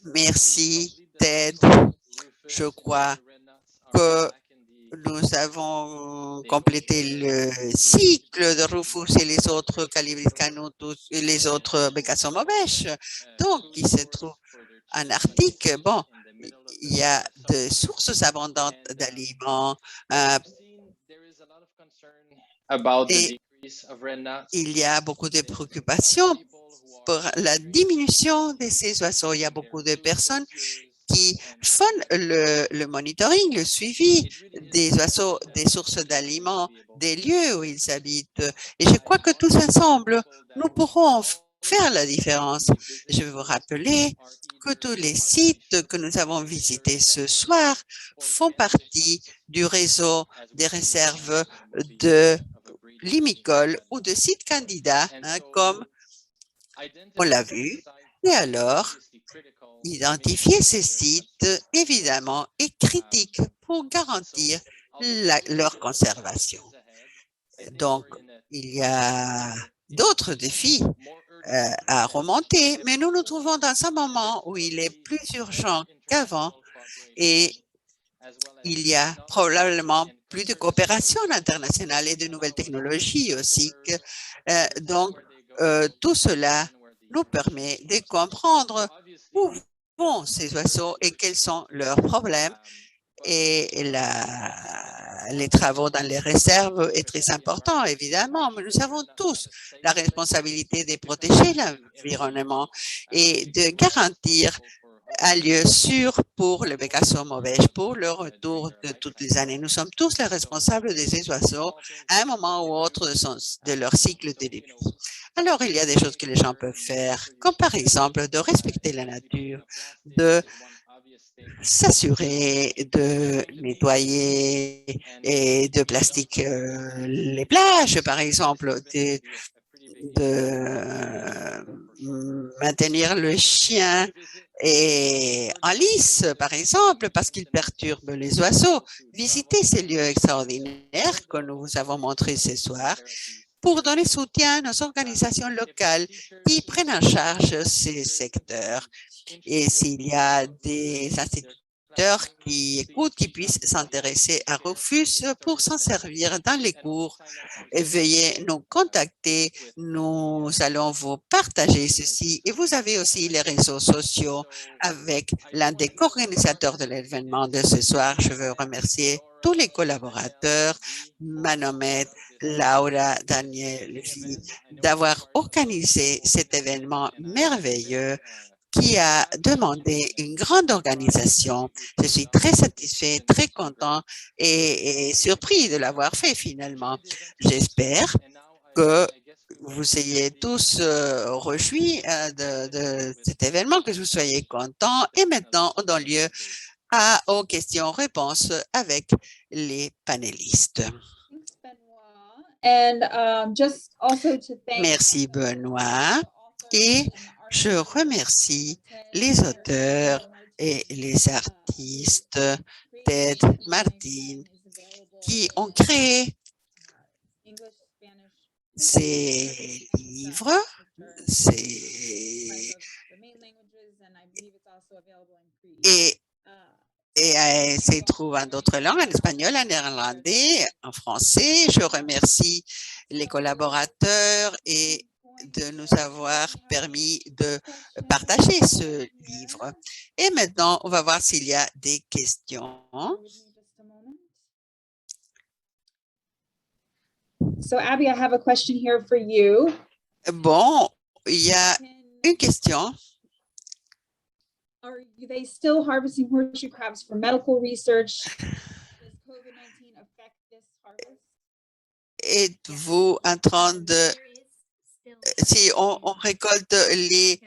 Merci, Ted. Je crois que nous avons complété le cycle de Rufus et les autres Calibris canutus et les autres bécassons mauvaises. Donc, il se trouve en Arctique. Bon, il y a de sources abondantes d'aliments. Et il y a beaucoup de préoccupations pour la diminution de ces oiseaux. Il y a beaucoup de personnes qui font le monitoring, le suivi des oiseaux, des sources d'aliments, des lieux où ils habitent. Et je crois que tous ensemble, nous pourrons faire la différence. Je vais vous rappeler que tous les sites que nous avons visités ce soir font partie du réseau des réserves de limicoles ou de sites candidats, hein, comme on l'a vu. Et alors, identifier ces sites, évidemment, est critique pour garantir leur conservation. Donc, il y a d'autres défis à remonter, mais nous nous trouvons dans un moment où il est plus urgent qu'avant et il y a probablement plus de coopération internationale et de nouvelles technologies aussi. Donc, tout cela nous permet de comprendre où vont ces oiseaux et quels sont leurs problèmes. Et les travaux dans les réserves est très important, évidemment, mais nous avons tous la responsabilité de protéger l'environnement et de garantir un lieu sûr pour le bécasson mauvais, pour le retour de toutes les années. Nous sommes tous les responsables de ces oiseaux à un moment ou autre de leur cycle de vie. Alors, il y a des choses que les gens peuvent faire, comme par exemple de respecter la nature, de s'assurer de nettoyer et de plastique les plages, par exemple, de maintenir le chien en lice, par exemple, parce qu'il perturbe les oiseaux. Visitez ces lieux extraordinaires que nous vous avons montrés ce soir pour donner soutien à nos organisations locales qui prennent en charge ces secteurs. Et s'il y a des instituteurs qui écoutent, qui puissent s'intéresser à Rufus pour s'en servir dans les cours, et veuillez nous contacter. Nous allons vous partager ceci. Et vous avez aussi les réseaux sociaux avec l'un des co-organisateurs de l'événement de ce soir. Je veux remercier tous les collaborateurs, Manomet, Laura, Daniel, d'avoir organisé cet événement merveilleux qui a demandé une grande organisation. Je suis très satisfait, très content et surpris de l'avoir fait finalement. J'espère que vous ayez tous réjoui de cet événement, que vous soyez contents. Et maintenant, on donne lieu aux questions-réponses avec les panélistes. Merci Benoît. Et je remercie les auteurs et les artistes, Ted, Martin, qui ont créé ces livres, et se trouvent en d'autres langues, en espagnol, en néerlandais, en français. Je remercie les collaborateurs et de nous avoir permis de partager ce livre. Et maintenant, on va voir s'il y a des questions. So Abby, I have a question here for you. Bon, il y a une question. Are they still harvesting horseshoe crabs for medical research? Does COVID-19 affect this harvest? Êtes-vous en train de... Si on récolte les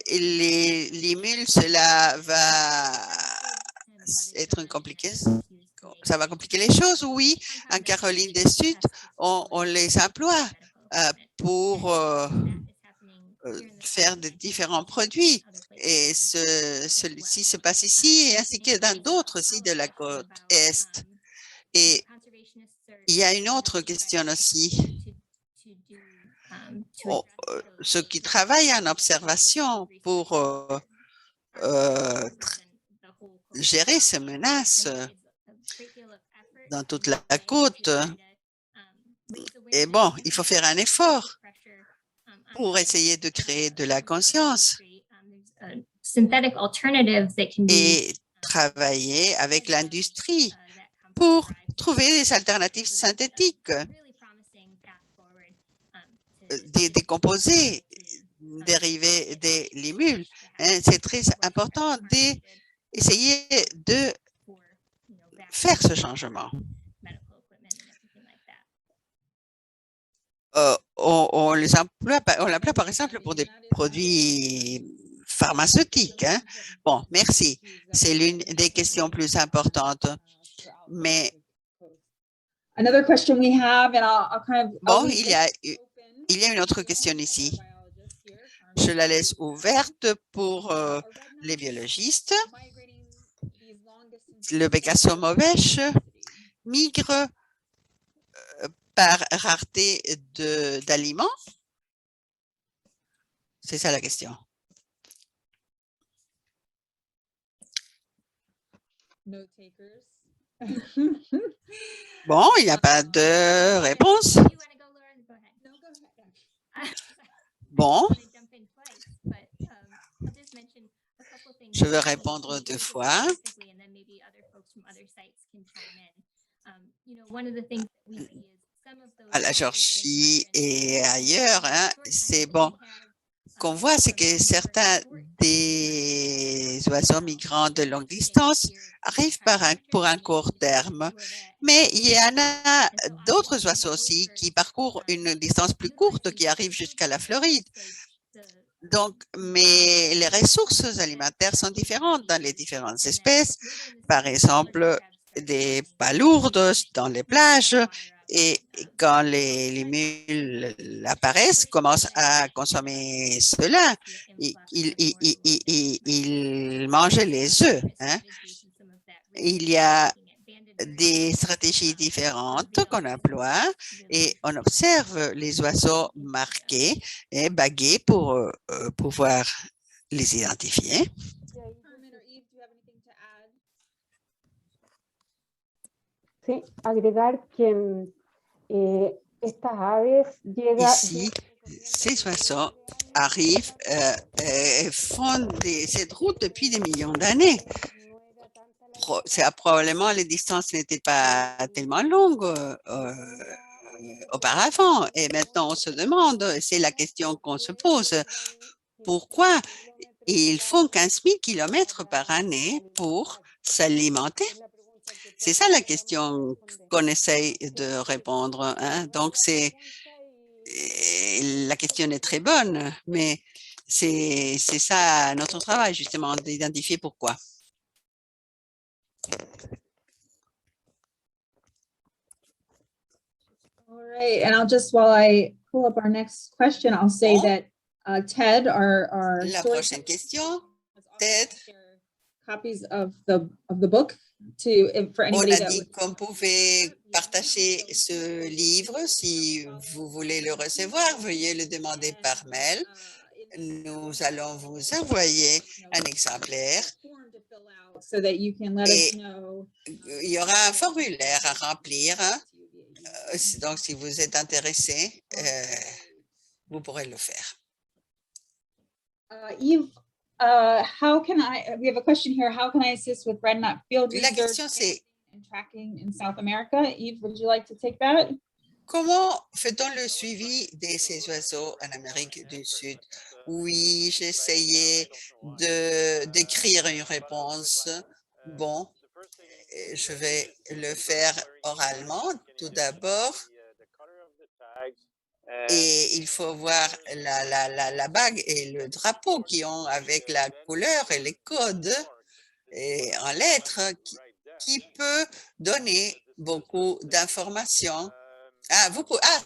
limules, cela va être compliqué. Ça va compliquer les choses, oui. En Caroline du Sud, on les emploie pour faire de différents produits. Et ceci se passe ici, ainsi que dans d'autres aussi de la côte Est. Et il y a une autre question aussi. Ceux qui travaillent en observation pour gérer ces menaces dans toute la côte. Et bon, il faut faire un effort pour essayer de créer de la conscience et travailler avec l'industrie pour trouver des alternatives synthétiques, des composés dérivés des limules. C'est très important d'essayer de faire ce changement. On l'emploie par exemple pour des produits pharmaceutiques. Bon, merci. C'est l'une des questions plus importantes. Mais Another question we have, and I'll kind of. Bon, il y a une autre question ici. Je la laisse ouverte pour les biologistes. Le bécasson mauvais migre par rareté d'aliments? C'est ça la question. Bon, il n'y a pas de réponse. Bon, je veux répondre 2 fois. À la Géorgie et ailleurs, hein, c'est bon. Qu'on voit, c'est que certains des oiseaux migrants de longue distance arrivent pour un court terme, mais il y en a d'autres oiseaux aussi qui parcourent une distance plus courte, qui arrivent jusqu'à la Floride. Donc, mais les ressources alimentaires sont différentes dans les différentes espèces. Par exemple, des palourdes dans les plages. Et quand les mules apparaissent, commencent à consommer cela, ils mangent les œufs. Hein. Il y a des stratégies différentes qu'on emploie et on observe les oiseaux marqués et bagués pour pouvoir les identifier. Sí, agregar que estas aves llegan. Ici, ces oiseaux arrivent, font cette route depuis des millions d'années. Probablement, les distances n'étaient pas tellement longues auparavant. Et maintenant, on se demande, c'est la question qu'on se pose, pourquoi ils font 15 000 kilomètres par année pour s'alimenter? C'est ça la question qu'on essaye de répondre. Hein? Donc, la question est très bonne, mais c'est ça notre travail, justement, d'identifier pourquoi. All right, and I'll just, while I pull up our next question, I'll say that Ted, our La prochaine question, Ted. Copies of the book for anybody. On a dit qu'on pouvait partager ce livre. Si vous voulez le recevoir, veuillez le demander par mail. Nous allons vous envoyer un exemplaire. Et il y aura un formulaire à remplir. Donc, si vous êtes intéressé, vous pourrez le faire. Yves, we have a question here. How can I assist with red knot field research and tracking in South America? Yves, would you like to take that? Comment fait-on le suivi de ces oiseaux en Amérique du Sud? Oui, j'essayais d'écrire une réponse. Bon, je vais le faire oralement tout d'abord. Et il faut voir la bague et le drapeau qui ont avec la couleur et les codes et en lettres qui peut donner beaucoup d'informations.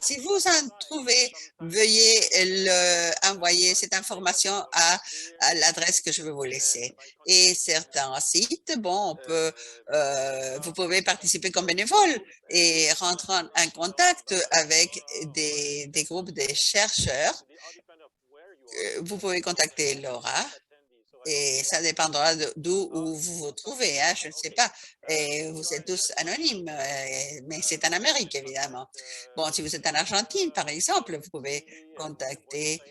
Si vous en trouvez, veuillez envoyer cette information à l'adresse que je vais vous laisser. Et certains sites, bon, vous pouvez participer comme bénévole et rentrer en contact avec des groupes de chercheurs. Vous pouvez contacter Laura. Et ça dépendra d'où vous vous trouvez, hein, je ne sais pas. Et vous êtes tous anonymes, mais c'est en Amérique, évidemment. Bon, si vous êtes en Argentine, par exemple, vous pouvez contacter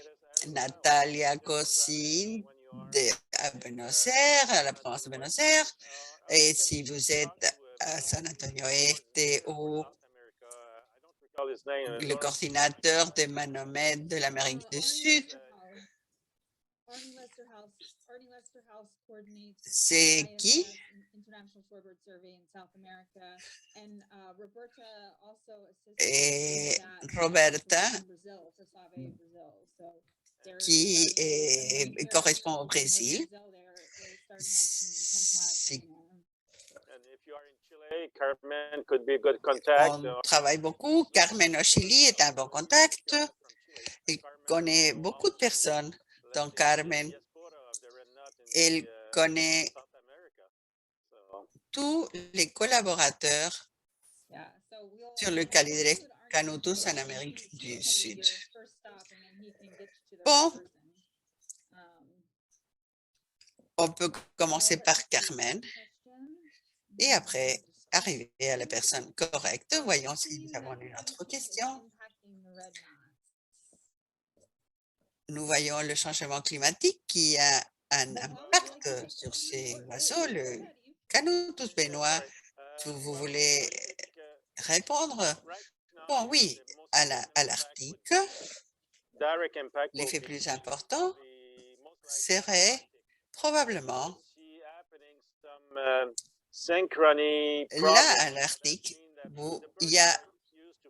Natalia Cossin à Buenos Aires, à la province de Buenos Aires. Et si vous êtes à San Antonio Este ou le coordinateur des manomètres de l'Amérique du Sud, c'est qui? Et Roberta, qui correspond au Brésil. On travaille beaucoup. Carmen au Chili est un bon contact. Il connaît beaucoup de personnes. Donc, Carmen, elle connaît tous les collaborateurs Yeah, so we'll sur le Calidre Canutus en Amérique du Sud. Bon, Bon. on peut commencer par Carmen et après arriver à la personne correcte. Voyons si nous avons une autre question. Nous voyons le changement climatique qui a un impact sur ces oiseaux. Le Canutus bénois, vous voulez répondre? Bon, oui, à l'Arctique, l'effet plus important serait probablement là, à l'Arctique, où il y a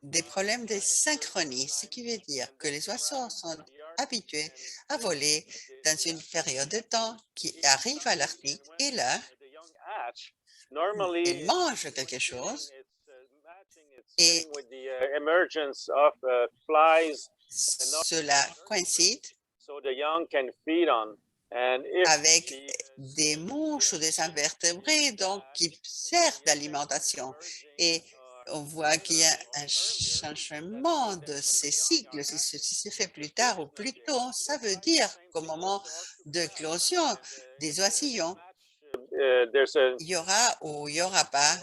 des problèmes de synchronie, ce qui veut dire que les oiseaux sont habitués à voler dans une période de temps qui arrive à l'Arctique et là, ils mangent quelque chose et cela coïncide avec des mouches ou des invertébrés donc qui servent d'alimentation. Et on voit qu'il y a un changement de ces cycles. Si ceci se fait plus tard ou plus tôt, ça veut dire qu'au moment de closion des oisillons, il y aura ou il n'y aura pas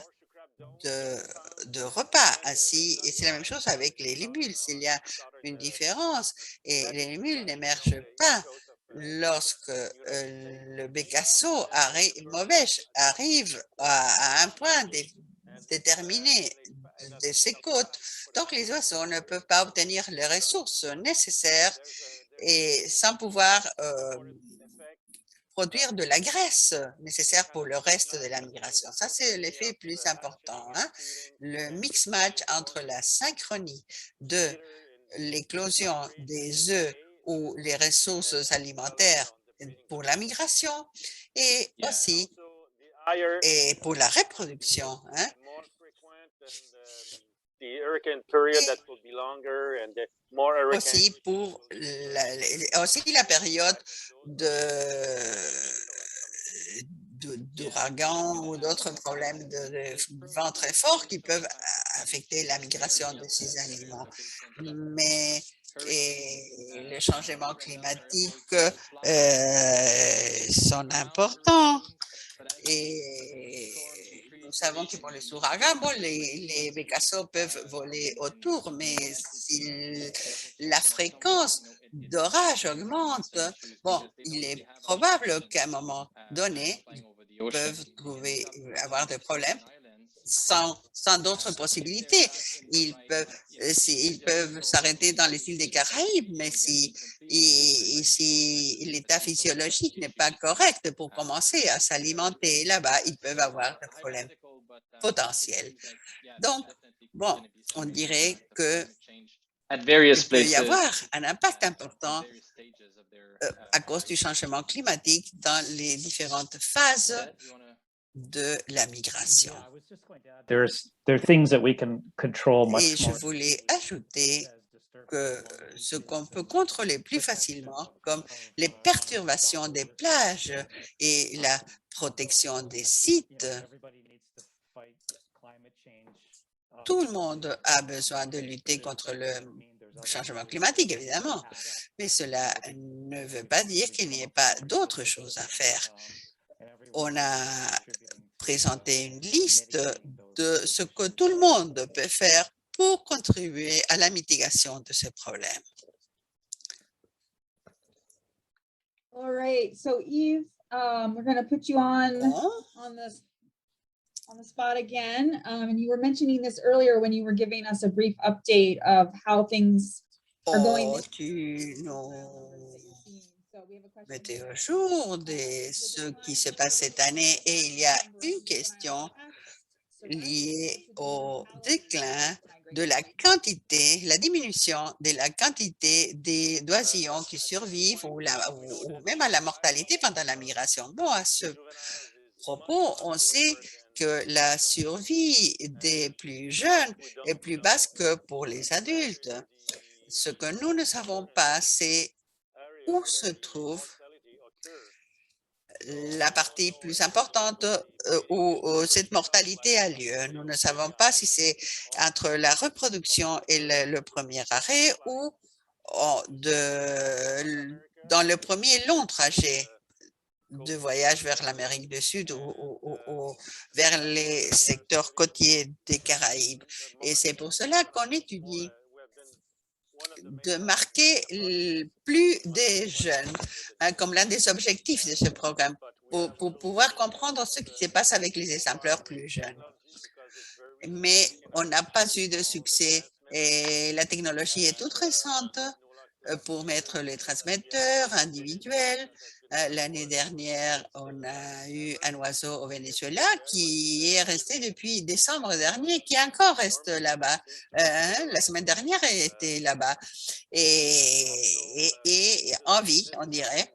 de repas ainsi. Et c'est la même chose avec les limules. S'il y a une différence et les limules n'émergent pas lorsque le bécasseau arrive à un point déterminé de ses côtes. Donc, les oiseaux ne peuvent pas obtenir les ressources nécessaires et sans pouvoir produire de la graisse nécessaire pour le reste de la migration. Ça, c'est l'effet plus important. Hein? Le mix-match entre la synchronie de l'éclosion des œufs ou les ressources alimentaires pour la migration et aussi et pour la reproduction. Hein? Aussi pour la période d'ouragan ou d'autres problèmes de vent très fort qui peuvent affecter la migration de ces animaux. Mais les changements climatiques sont importants. Et nous savons que pour les ouragans, bon, les bécasseaux peuvent voler autour, mais si la fréquence d'orage augmente, bon, il est probable qu'à un moment donné, ils peuvent avoir des problèmes sans d'autres possibilités. Ils peuvent s'arrêter dans les îles des Caraïbes, mais si l'état physiologique n'est pas correct pour commencer à s'alimenter là-bas, ils peuvent avoir des problèmes potentiels. Donc, bon, on dirait que il peut y avoir un impact important à cause du changement climatique dans les différentes phases de la migration. There are things that we can control Et much je more. voulais ajouter que ce qu'on peut contrôler plus facilement, comme les perturbations des plages et la protection des sites, tout le monde a besoin de lutter contre le changement climatique, évidemment, mais cela ne veut pas dire qu'il n'y ait pas d'autres choses à faire. On a présenté une liste de ce que tout le monde peut faire pour contribuer à la mitigation de ces problèmes. All right, so Eve, we're going to put you on the spot again. And you were mentioning this earlier when you were giving us a brief update of how things are going. Tu nous mettez au jour de ce qui se passe cette année et il y a une question liée au déclin de la quantité, la diminution de la quantité d'oisillons qui survivent ou même à la mortalité pendant la migration. Bon, à ce propos, on sait que la survie des plus jeunes est plus basse que pour les adultes. Ce que nous ne savons pas, c'est où se trouve la partie plus importante où cette mortalité a lieu. Nous ne savons pas si c'est entre la reproduction et le premier arrêt ou dans le premier long trajet de voyage vers l'Amérique du Sud ou vers les secteurs côtiers des Caraïbes. Et c'est pour cela qu'on étudie de marquer plus des jeunes comme l'un des objectifs de ce programme pour pouvoir comprendre ce qui se passe avec les exemplaires plus jeunes. Mais on n'a pas eu de succès et la technologie est toute récente pour mettre les transmetteurs individuels. L'année dernière, on a eu un oiseau au Venezuela qui est resté depuis décembre dernier, qui encore reste là-bas. La semaine dernière, elle était là-bas et en vie, on dirait.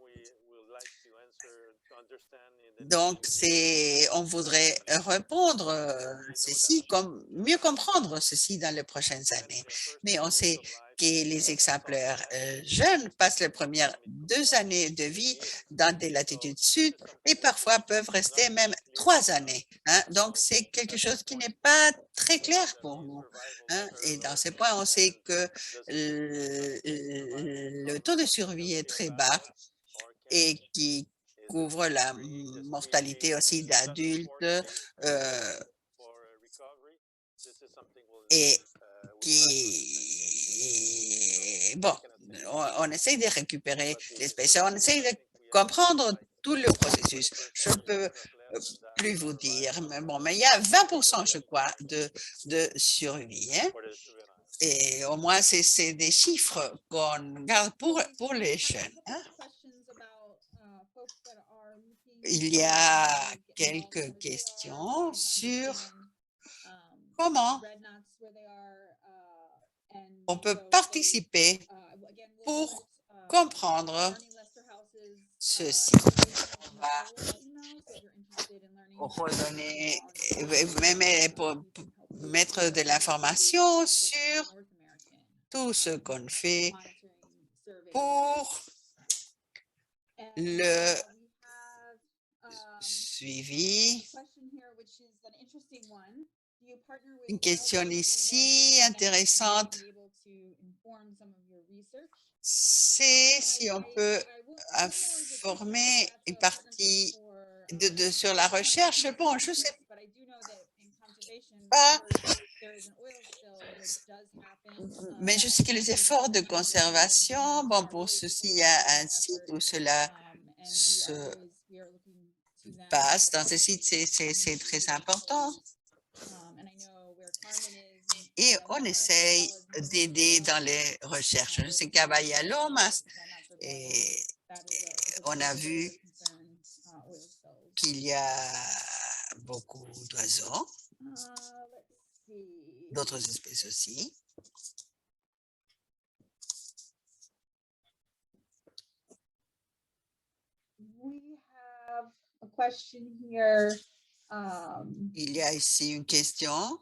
Donc, on voudrait répondre ceci, mieux comprendre ceci dans les prochaines années. Mais on sait que les exemplaires jeunes passent les premières 2 années de vie dans des latitudes sud et parfois peuvent rester même 3 années. Donc, c'est quelque chose qui n'est pas très clair pour nous. Et dans ce point, on sait que le taux de survie est très bas et qui couvre la mortalité aussi d'adultes et bon, on essaie de récupérer l'espèce, on essaie de comprendre tout le processus. Je ne peux plus vous dire, mais bon, mais il y a 20%, je crois, de survie. Et au moins, c'est des chiffres qu'on garde pour les jeunes. Il y a quelques questions sur comment on peut participer pour comprendre ceci. On va redonner, même pour mettre de l'information sur tout ce qu'on fait pour le suivi. Une question ici intéressante, c'est si on peut informer une partie sur la recherche. Bon, je ne sais pas, mais je sais que les efforts de conservation, bon, pour ceci, il y a un site où cela se passe. Dans ce site, c'est très important. Et on essaye d'aider dans les recherches. Je sais qu'à Bahia Lomas, on a vu qu'il y a beaucoup d'oiseaux, d'autres espèces aussi. Il y a ici une question.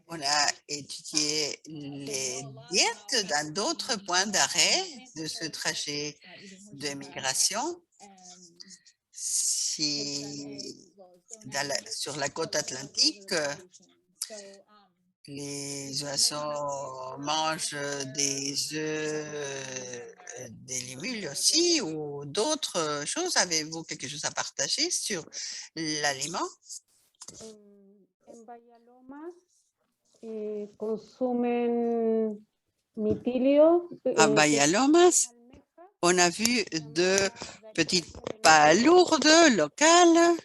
On a étudié les diètes dans d'autres points d'arrêt de ce trajet de migration. Si sur la côte atlantique, les oiseaux mangent des œufs, des limules aussi ou d'autres choses. Avez-vous quelque chose à partager sur l'aliment? En Bahia Lomas consumen mitilio. À Bahia Lomas, on a vu de petites palourdes locales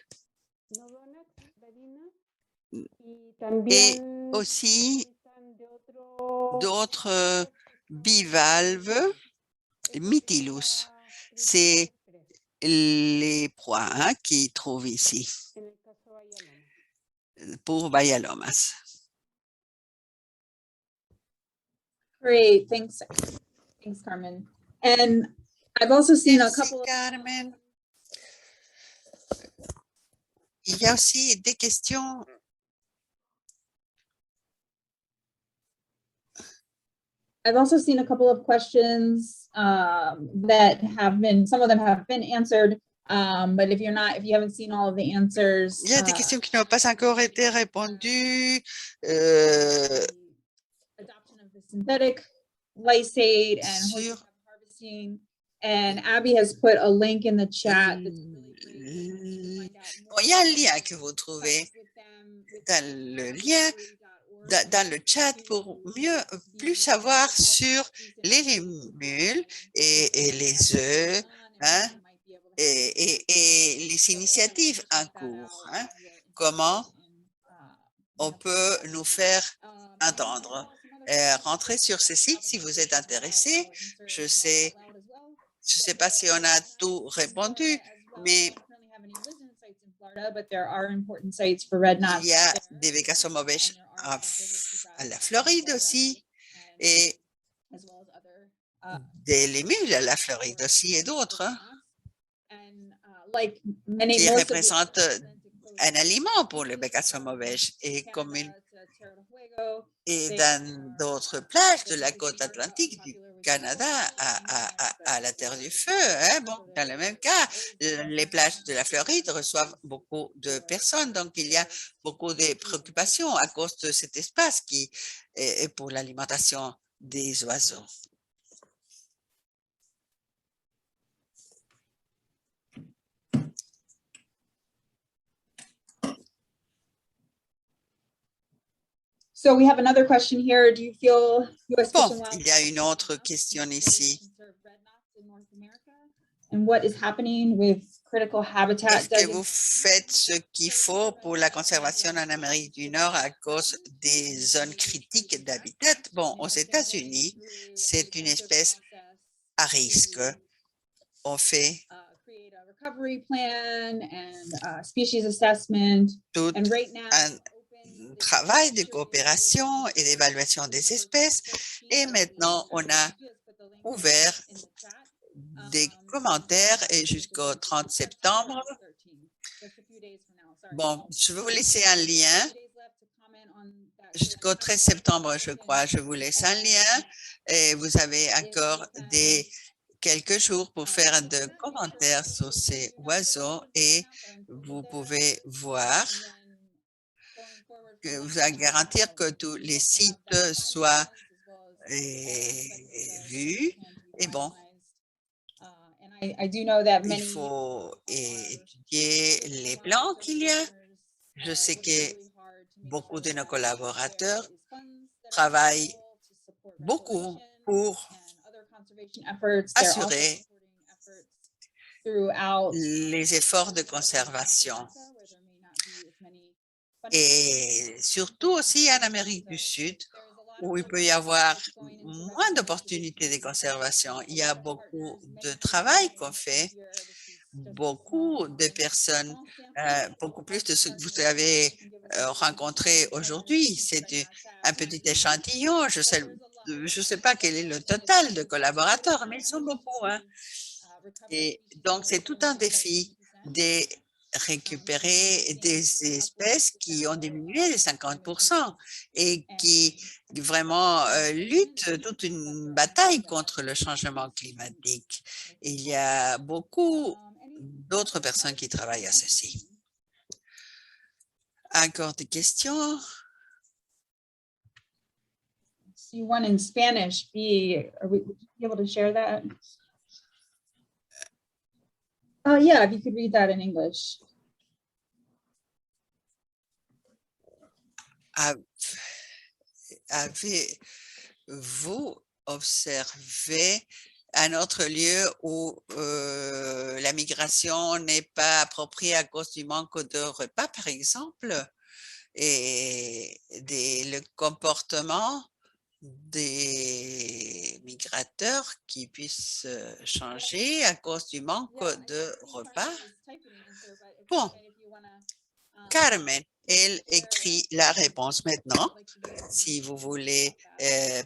et aussi d'autres bivalves, Mytilus. C'est les proies qu'ils trouvent ici pour Bahia Lomas. Great, thanks, Carmen. And I've also seen a Merci, couple of Carmen. Il y a aussi des questions. I've also seen a couple of questions that have been, some of them have been answered. But if you haven't seen all of the answers, Il y a des questions qui n'ont pas encore été répondues. adoption of the synthetic lysate and Sur- harvesting. And Abby has put a link in the chat. That's really great. Bon, il y a un lien que vous trouvez dans le lien, dans le chat pour plus savoir sur les limules et les œufs, hein, et les initiatives en cours. Hein, comment on peut nous faire entendre. Rentrez sur ce site si vous êtes intéressé. Je sais pas si on a tout répondu, mais il y a des bécassons mauvaises à la Floride aussi et des limules à la Floride aussi et d'autres qui représentent un aliment pour les bécassons mauvaises et dans d'autres plages de la côte atlantique du Canada à la Terre du Feu. Hein, bon, dans le même cas, les plages de la Floride reçoivent beaucoup de personnes, donc il y a beaucoup de préoccupations à cause de cet espace qui est pour l'alimentation des oiseaux. So we have another question here. Do you feel U.S. Fish and Bon, Wildlife il y a une autre question ici. and what is happening with critical habitat? Est-ce que vous faites ce qu'il faut pour la conservation en Amérique du Nord à cause des zones critiques d'habitat? Bon, aux États-Unis, c'est une espèce à risque. On fait recovery plan and species assessment. tout And right now, un travail de coopération et d'évaluation des espèces et maintenant on a ouvert des commentaires et jusqu'au 30 septembre. Bon, je vais vous laisser un lien jusqu'au 13 septembre, je crois. Je vous laisse un lien et vous avez encore quelques jours pour faire des commentaires sur ces oiseaux et vous pouvez voir que vous allez garantir que tous les sites soient vus. Et bon, il faut étudier les plans qu'il y a. Je sais que beaucoup de nos collaborateurs travaillent beaucoup pour assurer les efforts de conservation. Et surtout aussi en Amérique du Sud, où il peut y avoir moins d'opportunités de conservation. Il y a beaucoup de travail qu'on fait, beaucoup de personnes, beaucoup plus de ce que vous avez rencontré aujourd'hui. C'est un petit échantillon. Je sais pas quel est le total de collaborateurs, mais ils sont beaucoup. Hein. Et donc, c'est tout un défi de récupérer des espèces qui ont diminué de 50% et qui vraiment luttent toute une bataille contre le changement climatique. Il y a beaucoup d'autres personnes qui travaillent à ceci. Encore des questions? See one in Spanish. Are we able to share that? Oh, yeah, if you could read that in English. Avez-vous observé un autre lieu où la migration n'est pas appropriée à cause du manque de repas, par exemple, et le comportement des migrateurs qui puissent changer à cause du manque de repas? Bon, Carmen, elle écrit la réponse maintenant. Si vous voulez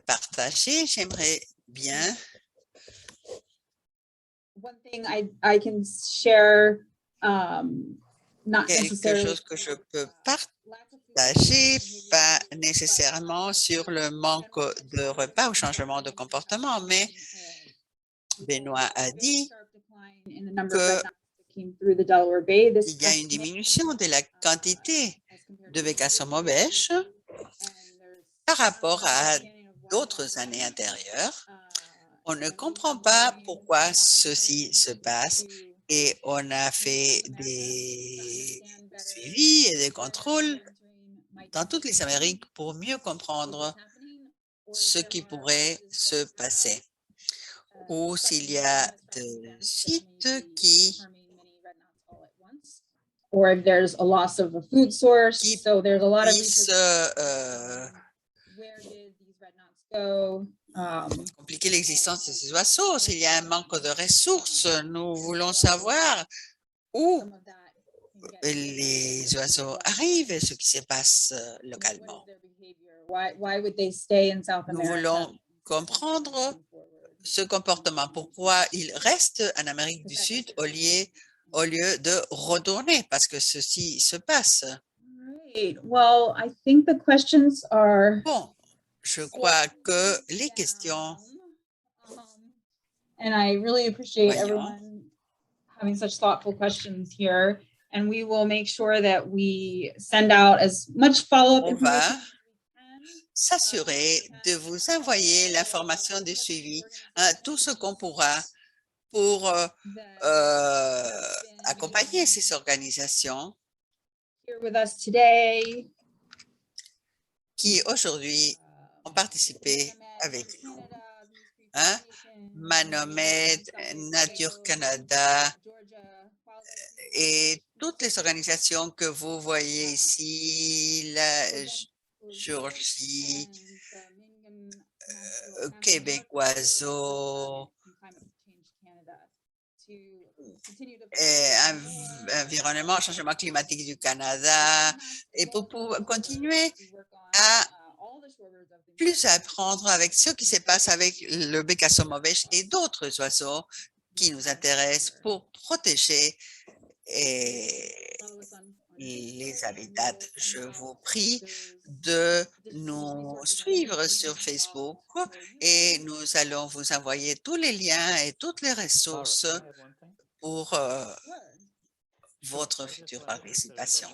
partager, j'aimerais bien one thing I can share, not Quelque necessarily. chose que je peux partager, pas nécessairement sur le manque de repas ou changement de comportement, mais Benoît a dit qu'il y a une diminution de la quantité de bécassos mauvaises par rapport à d'autres années antérieures. On ne comprend pas pourquoi ceci se passe et on a fait des suivis et des contrôles dans toutes les Amériques pour mieux comprendre ce qui pourrait se passer. Ou s'il y a des sites qui or if there's a loss of a food source. So there's a lot of puissent where did these red knots go? compliquer l'existence de ces oiseaux. S'il y a un manque de ressources, nous voulons savoir où les oiseaux arrivent et ce qui se passe localement. Why would they stay in South Nous America? voulons comprendre ce comportement, pourquoi ils restent en Amérique du Sud au lieu de retourner, parce que ceci se passe. Right. Well, I think the questions are. Bon, je crois que les questions. And I really appreciate Voyons. everyone having such thoughtful questions here. And we will make sure that we send out as much follow-up On information. va s'assurer de vous envoyer l'information de suivi, tout ce qu'on pourra pour accompagner ces organisations Here with us today. qui aujourd'hui ont participé avec nous. Hein? Manomed, Nature Canada et toutes les organisations que vous voyez ici, la Georgie, Québécoiso, environnement, changement climatique du Canada, et pour continuer à plus apprendre avec ce qui se passe avec le bécassos mauvais et d'autres oiseaux qui nous intéressent pour protéger les habitats. Je vous prie de nous suivre sur Facebook et nous allons vous envoyer tous les liens et toutes les ressources pour votre future participation.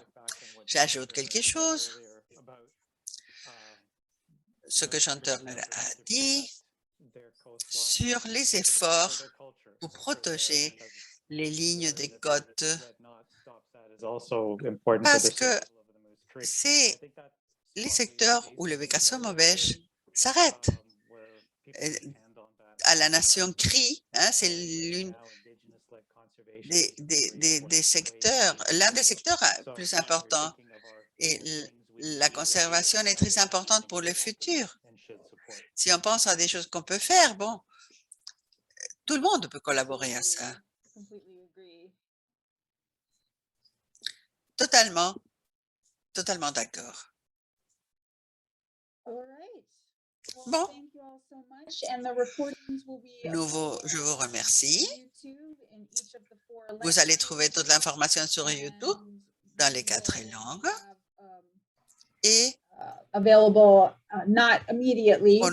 J'ajoute quelque chose. Ce que Sean Turner a dit sur les efforts pour protéger les lignes des côtes, parce que c'est les secteurs où le bécassos mauvais s'arrête. À la nation Crie, hein, c'est l'une des secteurs, l'un des secteurs plus importants. Et la conservation est très importante pour le futur. Si on pense à des choses qu'on peut faire, bon, tout le monde peut collaborer à ça. Totalement d'accord. Bon, je vous remercie. Vous allez trouver toute l'information sur YouTube dans les 4 langues. Et on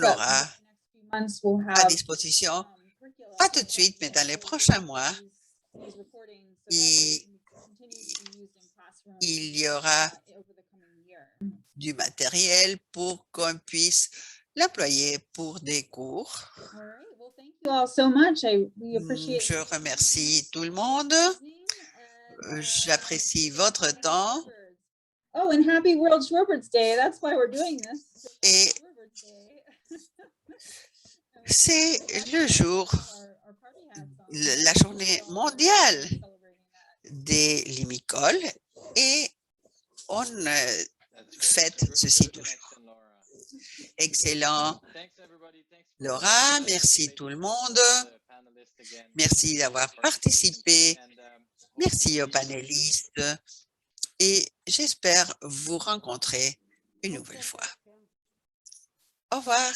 aura à disposition, pas tout de suite, mais dans les prochains mois, il y aura du matériel pour qu'on puisse l'employer pour des cours. Je remercie tout le monde. J'apprécie votre temps. Oh, and happy World Shorebirds Day. That's why we're doing this. Et c'est le jour, la journée mondiale des limicoles et on fête ceci toujours. Excellent. Laura, merci tout le monde. Merci d'avoir participé. Merci aux panélistes. Et j'espère vous rencontrer une nouvelle fois. Au revoir.